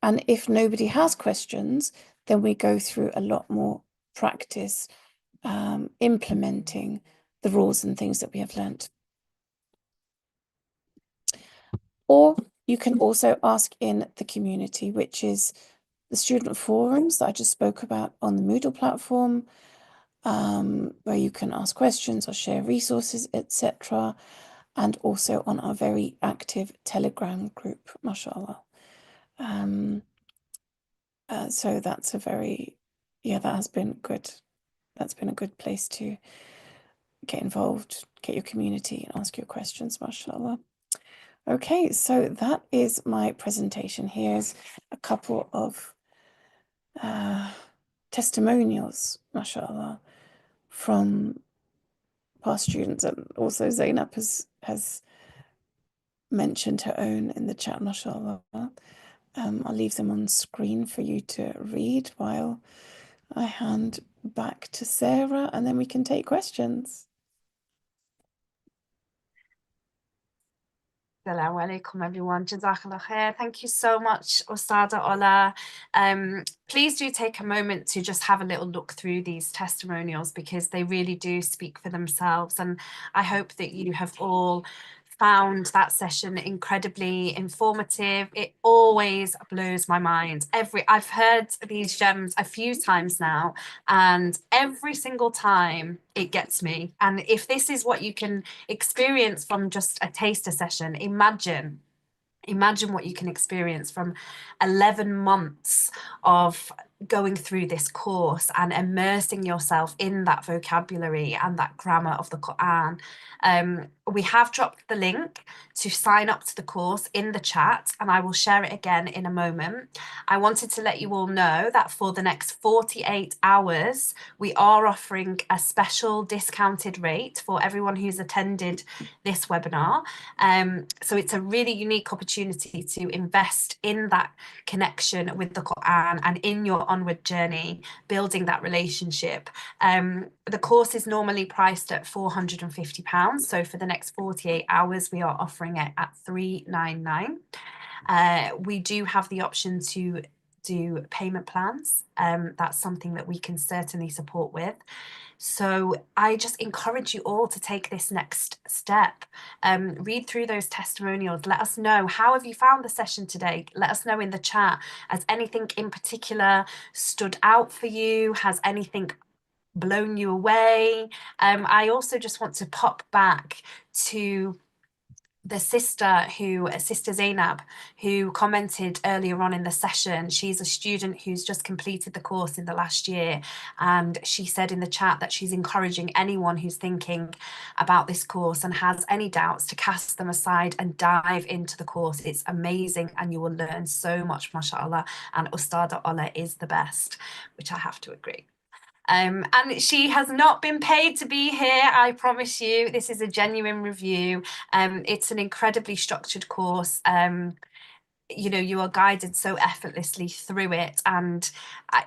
And if nobody has questions, then we go through a lot more practice, implementing the rules and things that we have learnt. Or you can also ask in the community, which is the student forums that I just spoke about on the Moodle platform, where you can ask questions or share resources, etc. And also on our very active Telegram group, mashallah. So that has been good. That's been a good place to get involved, get your community and ask your questions, mashallah. Okay, so that is my presentation. Here's a couple of testimonials, mashallah, from past students, and also Zainab has mentioned her own in the chat, mashallah. I'll leave them on screen for you to read while I hand back to Sarah, and then we can take questions. Assalamu alaikum, everyone. Jazakallah khair. Thank you so much, Ustada Ola. Please do take a moment to just have a little look through these testimonials, because they really do speak for themselves. And I hope that you have all found that session incredibly informative. It always blows my mind. I've heard these gems a few times now, and every single time it gets me. And if this is what you can experience from just a taster session, imagine what you can experience from 11 months of going through this course and immersing yourself in that vocabulary and that grammar of the Qur'an. We have dropped the link to sign up to the course in the chat, and I will share it again in a moment. I wanted to let you all know that for the next 48 hours, we are offering a special discounted rate for everyone who's attended this webinar. So it's a really unique opportunity to invest in that connection with the Qur'an and in your onward journey, building that relationship. The course is normally priced at £450. So for the next 48 hours, we are offering it at £399. We do have the option to do payment plans. That's something that we can certainly support with. So I just encourage you all to take this next step. Read through those testimonials. Let us know, how have you found the session today? Let us know in the chat. Has anything in particular stood out for you? Has anything blown you away? I also just want to pop back to the sister Zainab, who commented earlier on in the session. She's a student who's just completed the course in the last year, and she said in the chat that she's encouraging anyone who's thinking about this course and has any doubts to cast them aside and dive into the course. It's amazing and you will learn so much, mashallah, and Ustada Ola is the best, which I have to agree. And she has not been paid to be here, I promise you. This is a genuine review. It's an incredibly structured course. You know, you are guided so effortlessly through it, and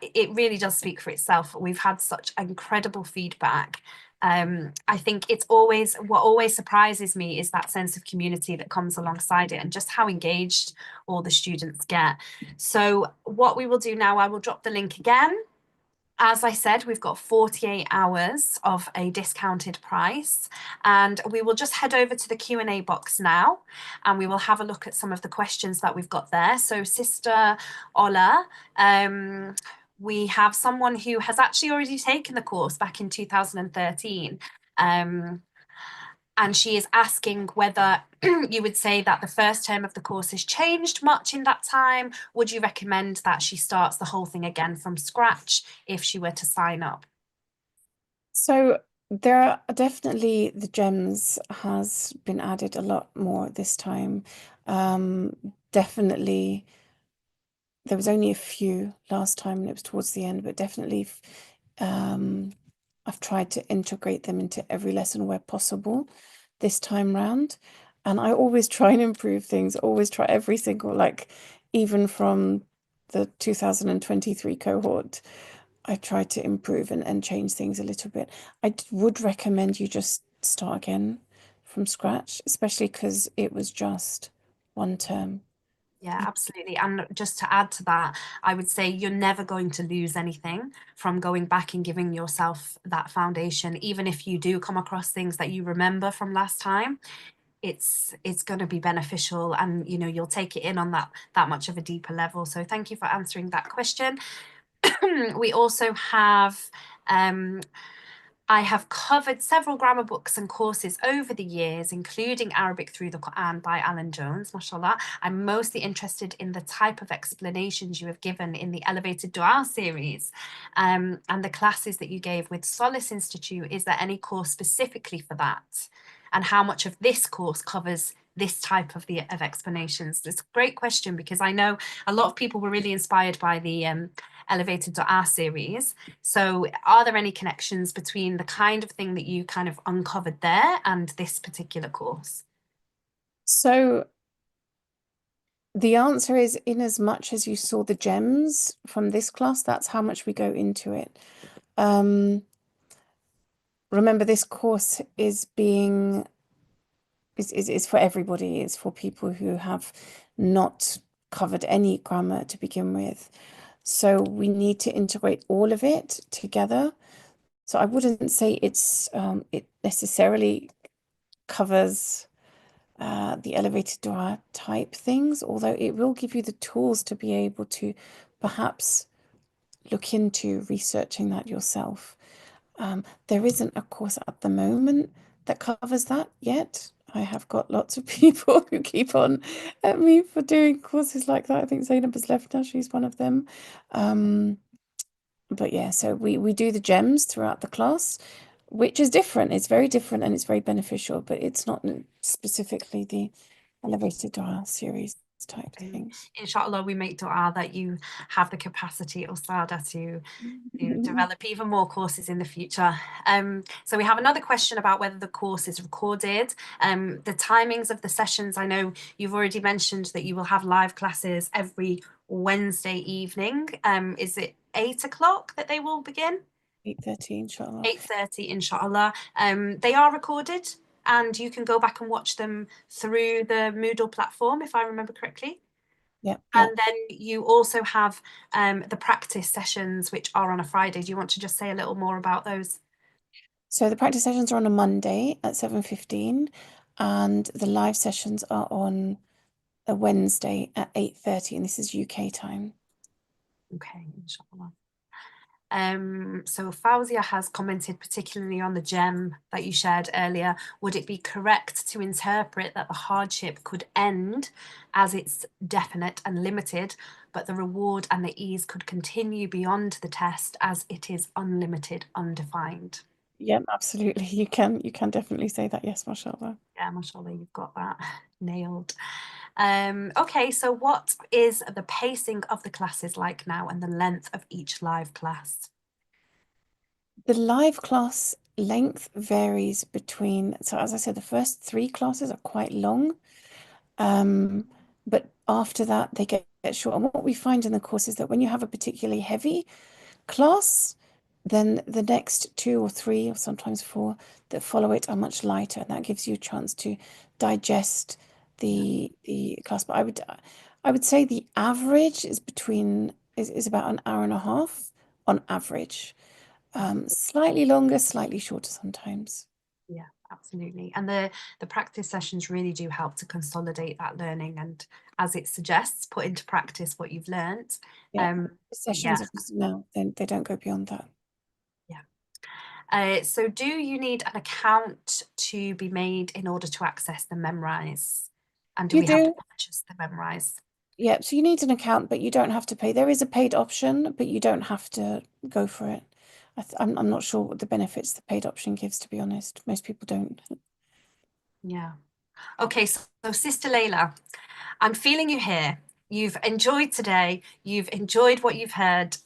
it really does speak for itself. We've had such incredible feedback. I think it's always, what always surprises me is that sense of community that comes alongside it, and just how engaged all the students get. So what we will do now, I will drop the link again. As I said, we've got 48 hours of a discounted price, and we will just head over to the Q&A box now, and we will have a look at some of the questions that we've got there. So Sister Ola, we have someone who has actually already taken the course back in 2013. And she is asking whether you would say that the first term of the course has changed much in that time. Would you recommend that she starts the whole thing again from scratch if she were to sign up? So there are definitely, the gems has been added a lot more this time. Definitely, there was only a few last time and it was towards the end, but definitely I've tried to integrate them into every lesson where possible this time round. And I always try and improve things, always try every single, like even from the 2023 cohort, I tried to improve and change things a little bit. I would recommend you just start again from scratch, especially because it was just one term. Yeah, absolutely. And just to add to that, I would say you're never going to lose anything from going back and giving yourself that foundation. Even if you do come across things that you remember from last time, it's going to be beneficial, and you know, you'll take it in on that much of a deeper level. So thank you for answering that question. We also have I have covered several grammar books and courses over the years, including Arabic Through the Qur'an by Alan Jones, mashallah. I'm mostly interested in the type of explanations you have given in the Elevated Dua series and the classes that you gave with Solace Institute. Is there any course specifically for that? And how much of this course covers this type of explanations? It's a great question because I know a lot of people were really inspired by the Elevated Dua series. So are there any connections between the kind of thing that you kind of uncovered there and this particular course? So the answer is, in as much as you saw the gems from this class, that's how much we go into it. Remember, this course is for everybody. It's for people who have not covered any grammar to begin with. So we need to integrate all of it together. So I wouldn't say it necessarily covers the elevated dua type things, although it will give you the tools to be able to perhaps look into researching that yourself. There isn't a course at the moment that covers that yet. I have got lots of people who keep on at me for doing courses like that. I think Zainab has left now, she's one of them. But yeah, so we do the gems throughout the class, which is different. It's very different and it's very beneficial, but it's not specifically the elevated dua series type things. Inshallah, we make dua that you have the capacity, Usada, to develop even more courses in the future. So we have another question about whether the course is recorded. The timings of the sessions, I know you've already mentioned that you will have live classes every Wednesday evening. Is it 8 o'clock that they will begin? 8:30, inshallah. 8:30, inshallah. They are recorded and you can go back and watch them through the Moodle platform, if I remember correctly. Yeah. And then you also have the practice sessions, which are on a Friday. Do you want to just say a little more about those? So the practice sessions are on a Monday at 7:15, and the live sessions are on a Wednesday at 8:30, and this is UK time. Okay, inshallah. So Fauzia has commented particularly on the gem that you shared earlier. Would it be correct to interpret that the hardship could end as it's definite and limited, but the reward and the ease could continue beyond the test as it is unlimited, undefined? Yeah, absolutely. You can definitely say that. Yes, mashallah. Yeah, mashallah, you've got that nailed. Okay, so what is the pacing of the classes like now and the length of each live class? The live class length varies between, so as I said, the first 3 classes are quite long, but after that they get short. And what we find in the course is that when you have a particularly heavy class, then the next 2 or 3 or sometimes 4 that follow it are much lighter, and that gives you a chance to digest the class. But I would say the average is about an hour and a half on average. Slightly longer, slightly shorter sometimes. Yeah, absolutely. And the practice sessions really do help to consolidate that learning and, as it suggests, put into practice what you've learnt. Yeah, Yeah. sessions obviously now, then they don't go beyond that. Yeah. So do you need an account to be made in order to access the Memrise? And do You we have to do. purchase the Memrise? Yeah, so you need an account, but you don't have to pay. There is a paid option, but you don't have to go for it. I'm not sure what the benefits the paid option gives, to be honest. Most people don't. Yeah. Okay, so Sister Layla, I'm feeling you here. You've enjoyed today. You've enjoyed what you've heard,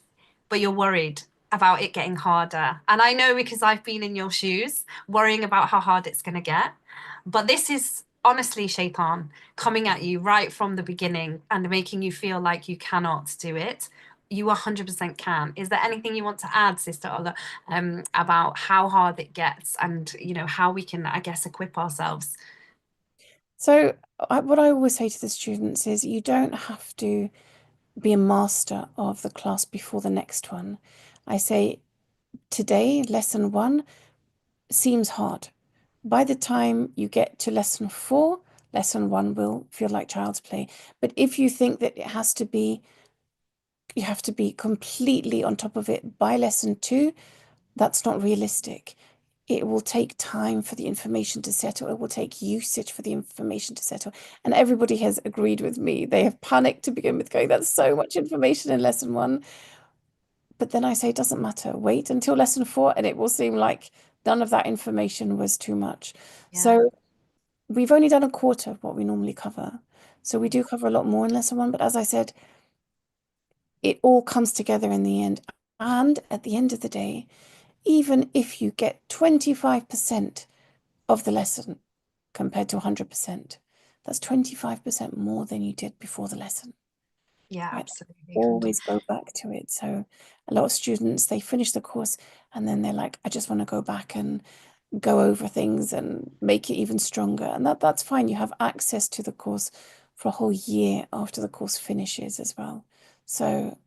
but you're worried about it getting harder. And I know because I've been in your shoes, worrying about how hard it's going to get. But this is honestly Shaitan coming at you right from the beginning and making you feel like you cannot do it. You 100% can. Is there anything you want to add, Sister Ola, about how hard it gets and, how we can, I guess, equip ourselves? So what I always say to the students is you don't have to be a master of the class before the next one. I say today, lesson 1 seems hard. By the time you get to lesson 4, lesson 1 will feel like child's play. But if you think that you have to be completely on top of it by lesson 2, that's not realistic. it will take time for the information to settle. It will take usage for the information to settle. And everybody has agreed with me. They have panicked to begin with, going, that's so much information in lesson one. But then I say, it doesn't matter. Wait until lesson four, and it will seem like none of that information was too much. Yeah. So we've only done a quarter of what we normally cover. So we do cover a lot more in lesson one. But as I said, it all comes together in the end. And at the end of the day, even if you get 25% of the lesson compared to 100%, that's 25% more than you did before the lesson. Yeah, Right? absolutely. Always go back to it. So a lot of students, they finish the course and then they're like, I just want to go back and go over things and make it even stronger. And that's fine. You have access to the course for a whole year after the course finishes as well. So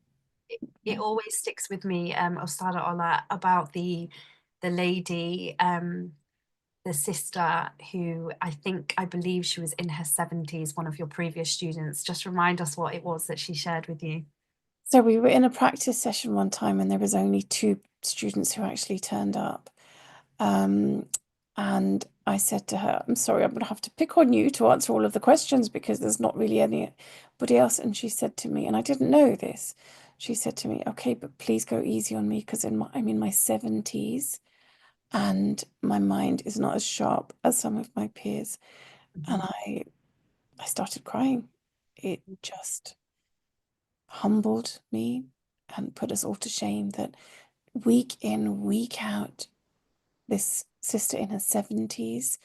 It yeah. always sticks with me, Ostada Ola, about the lady, the sister who I believe she was in her 70s, one of your previous students. Just remind us what it was that she shared with you. So we were in a practice session one time and there was only 2 students who actually turned up. And I said to her, I'm sorry, I'm going to have to pick on you to answer all of the questions because there's not really anybody else. And she said to me, and I didn't know this, she said to me, okay, but please go easy on me because I'm in my 70s and my mind is not as sharp as some of my peers. And I started crying. It just humbled me and put us all to shame that week in, week out, this sister in her 70s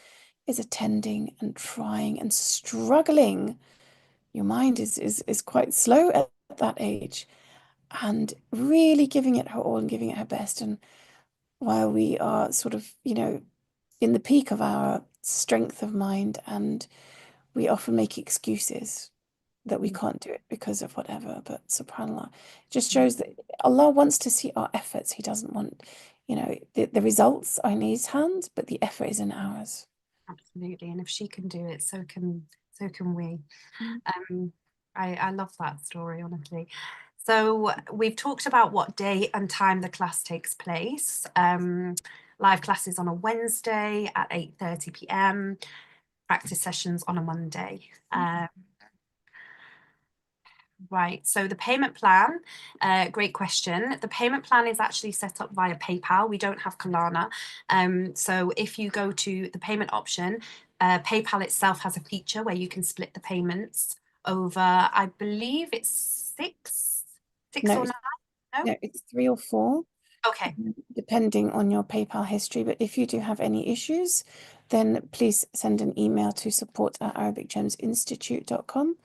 is attending and trying and struggling. Your mind is quite slow at that age and really giving it her all and giving it her best. And while we are sort of, in the peak of our strength of mind, and we often make excuses that we can't do it because of whatever. But subhanAllah, it just shows that Allah wants to see our efforts. He doesn't want, the results are in His hands, but the effort is in ours. Absolutely. And if she can do it, so can we. Mm. I love that story, honestly. So we've talked about what day and time the class takes place. Live classes on a Wednesday at 8:30 p.m. Practice sessions on a Monday. Right, so the payment plan, great question. The payment plan is actually set up via PayPal. We don't have Klarna. So if you go to the payment option, PayPal itself has a feature where you can split the payments over, I believe it's six No, or nine, no? no, it's 3 or 4, Okay, depending on your PayPal history. But if you do have any issues, then please send an email to support@arabicgemsinstitute.com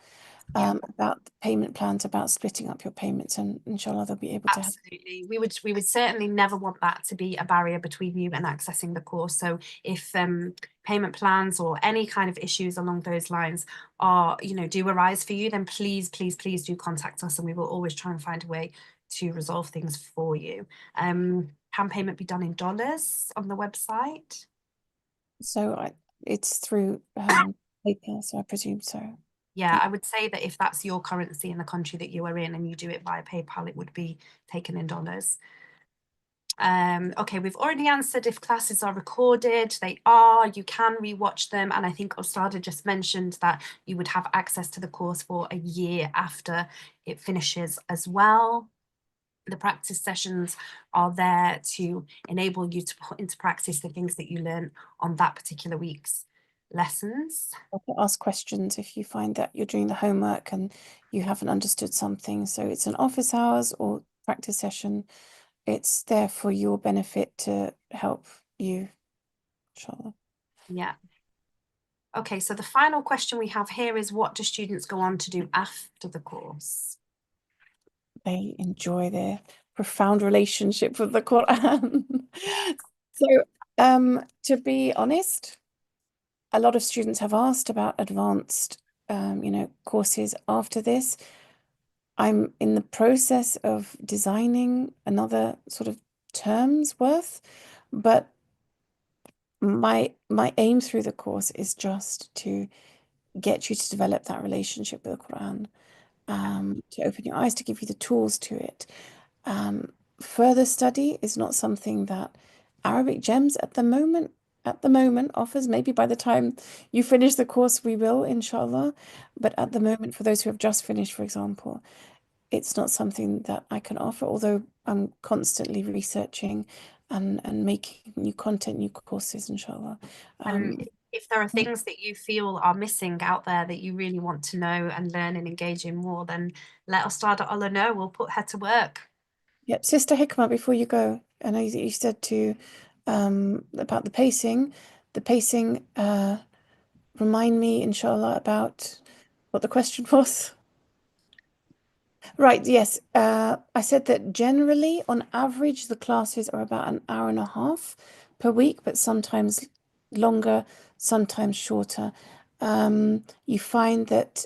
yeah. about the payment plans, about splitting up your payments, and inshallah they'll be able to help. Absolutely. We would certainly never want that to be a barrier between you and accessing the course. So if payment plans or any kind of issues along those lines do arise for you, then please, please, please do contact us and we will always try and find a way to resolve things for you. Can payment be done in dollars on the website? So it's through PayPal, so I presume so. Yeah, I would say that if that's your currency in the country that you are in and you do it via PayPal, it would be taken in dollars. Okay, we've already answered if classes are recorded. They are. You can rewatch them. And I think Ostada just mentioned that you would have access to the course for a year after it finishes as well. The practice sessions are there to enable you to put into practice the things that you learn on that particular week's lessons. Ask questions if you find that you're doing the homework and you haven't understood something. So it's an office hours or practice session. It's there for your benefit to help you, inshallah. Yeah. Okay, so the final question we have here is what do students go on to do after the course? They enjoy their profound relationship with the Quran. So, to be honest, a lot of students have asked about advanced, courses after this. I'm in the process of designing another sort of term's worth, but my aim through the course is just to get you to develop that relationship with the Quran, to open your eyes, to give you the tools to it. Further study is not something that Arabic Gems at the moment offers, maybe by the time you finish the course we will, inshallah. But at the moment, for those who have just finished, for example, it's not something that I can offer, although I'm constantly researching and making new content, new courses, inshallah. And if there are things that you feel are missing out there that you really want to know and learn and engage in more, then let Ustada Allah know. We'll put her to work. Yep, Sister Hikmah, before you go, I know that you said to about the pacing. The pacing, remind me, inshallah, about what the question was. Right, yes. I said that generally, on average, the classes are about an hour and a half per week, but sometimes longer, sometimes shorter. You find that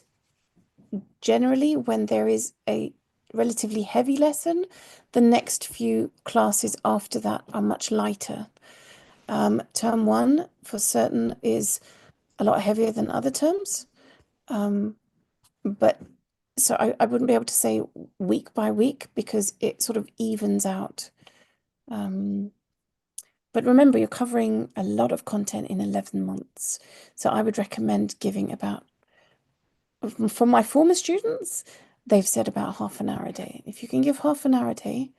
generally, when there is a relatively heavy lesson, the next few classes after that are much lighter. Term one, for certain, is a lot heavier than other terms. But so I wouldn't be able to say week by week because it sort of evens out. But remember, you're covering a lot of content in 11 months. So I would recommend giving about, from my former students, they've said about half an hour a day. If you can give half an hour a day,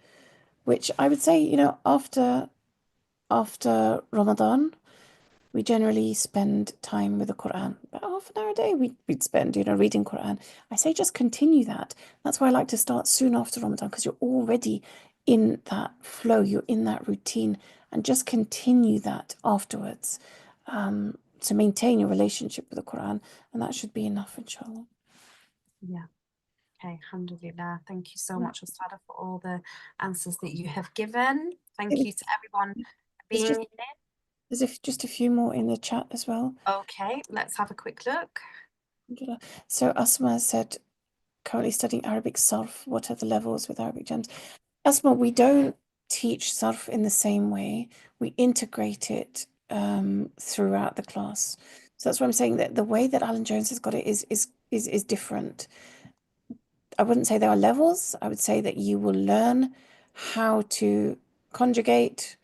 which I would say, after Ramadan, we generally spend time with the Qur'an. About half an hour a day we'd spend, reading Qur'an. I say just continue that. That's why I like to start soon after Ramadan, because you're already in that flow, you're in that routine, and just continue that afterwards, to maintain your relationship with the Qur'an, and that should be enough, inshallah. Yeah. Okay, alhamdulillah. Thank you so Yeah. much, Ustada, for all the answers that you have given. Thank There's you to everyone for there's being just here. just a few more in the chat as well. Okay, let's have a quick look. So Asma said, currently studying Arabic Sarf. What are the levels with Arabic Gems? Asma, we don't teach Sarf in the same way. We integrate it throughout the class. So that's why I'm saying that the way that Alan Jones has got it is different. I wouldn't say there are levels. I would say that you will learn how to conjugate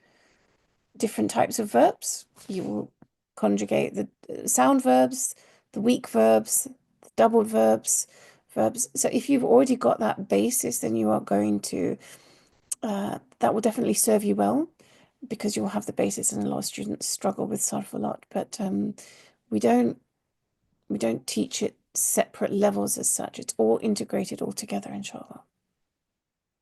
different types of verbs. You will conjugate the sound verbs, the weak verbs, the doubled verbs. So if you've already got that basis, then you are going to, that will definitely serve you well because you'll have the basis, and a lot of students struggle with sarf a lot. But we don't teach it separate levels as such. It's all integrated all together, inshallah.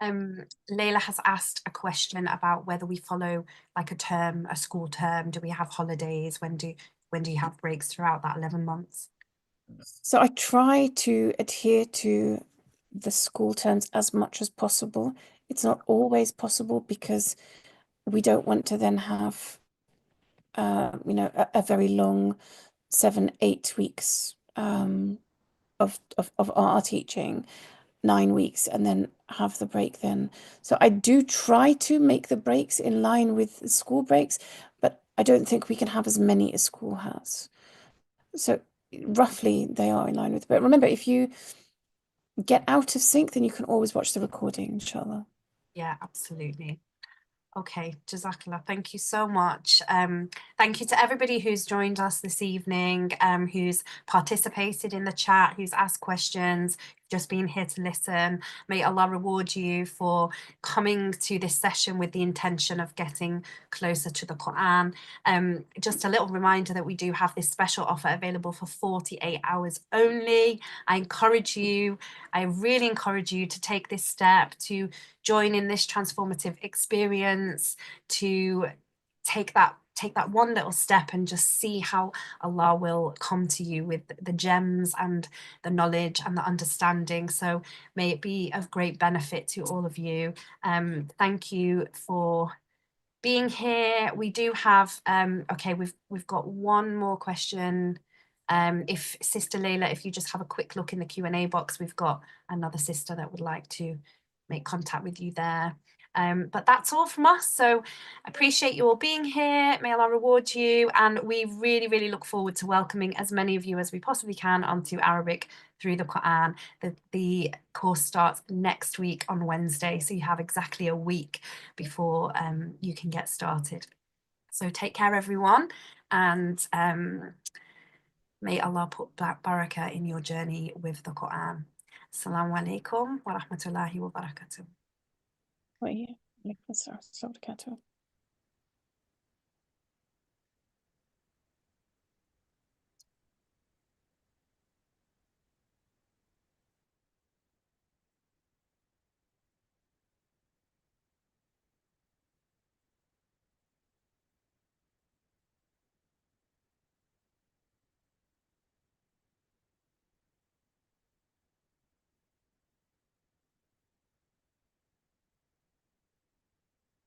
Layla has asked a question about whether we follow like a term, a school term. Do we have holidays? When do you have breaks throughout that 11 months? So I try to adhere to the school terms as much as possible. It's not always possible because we don't want to then have, a very long 7, 8 weeks of our teaching, 9 weeks, and then have the break then. So I do try to make the breaks in line with the school breaks, but I don't think we can have as many as school has. So roughly they are in line with, but remember, if you get out of sync, then you can always watch the recording, inshallah. Yeah, absolutely. Okay, Jazakallah, thank you so much. Thank you to everybody who's joined us this evening, who's participated in the chat, who's asked questions, just been here to listen. May Allah reward you for coming to this session with the intention of getting closer to the Quran. Just a little reminder that we do have this special offer available for 48 hours only. I really encourage you to take this step, to join in this transformative experience, to take that one little step and just see how Allah will come to you with the gems and the knowledge and the understanding. So may it be of great benefit to all of you. Thank you for being here. We do have okay, we've got one more question. If Sister Layla, if you just have a quick look in the Q&A box, we've got another sister that would like to make contact with you there. But that's all from us. So appreciate you all being here. May Allah reward you. And we really, really look forward to welcoming as many of you as we possibly can onto Arabic through the Quran. The course starts next week on Wednesday. So you have exactly a week before you can get started. So take care, everyone, and may Allah put barakah in your journey with the Qur'an. Assalamu alaikum wa rahmatullahi wa barakatuh. وإياكم. عليكم السلام ورحمة الله وبركاته.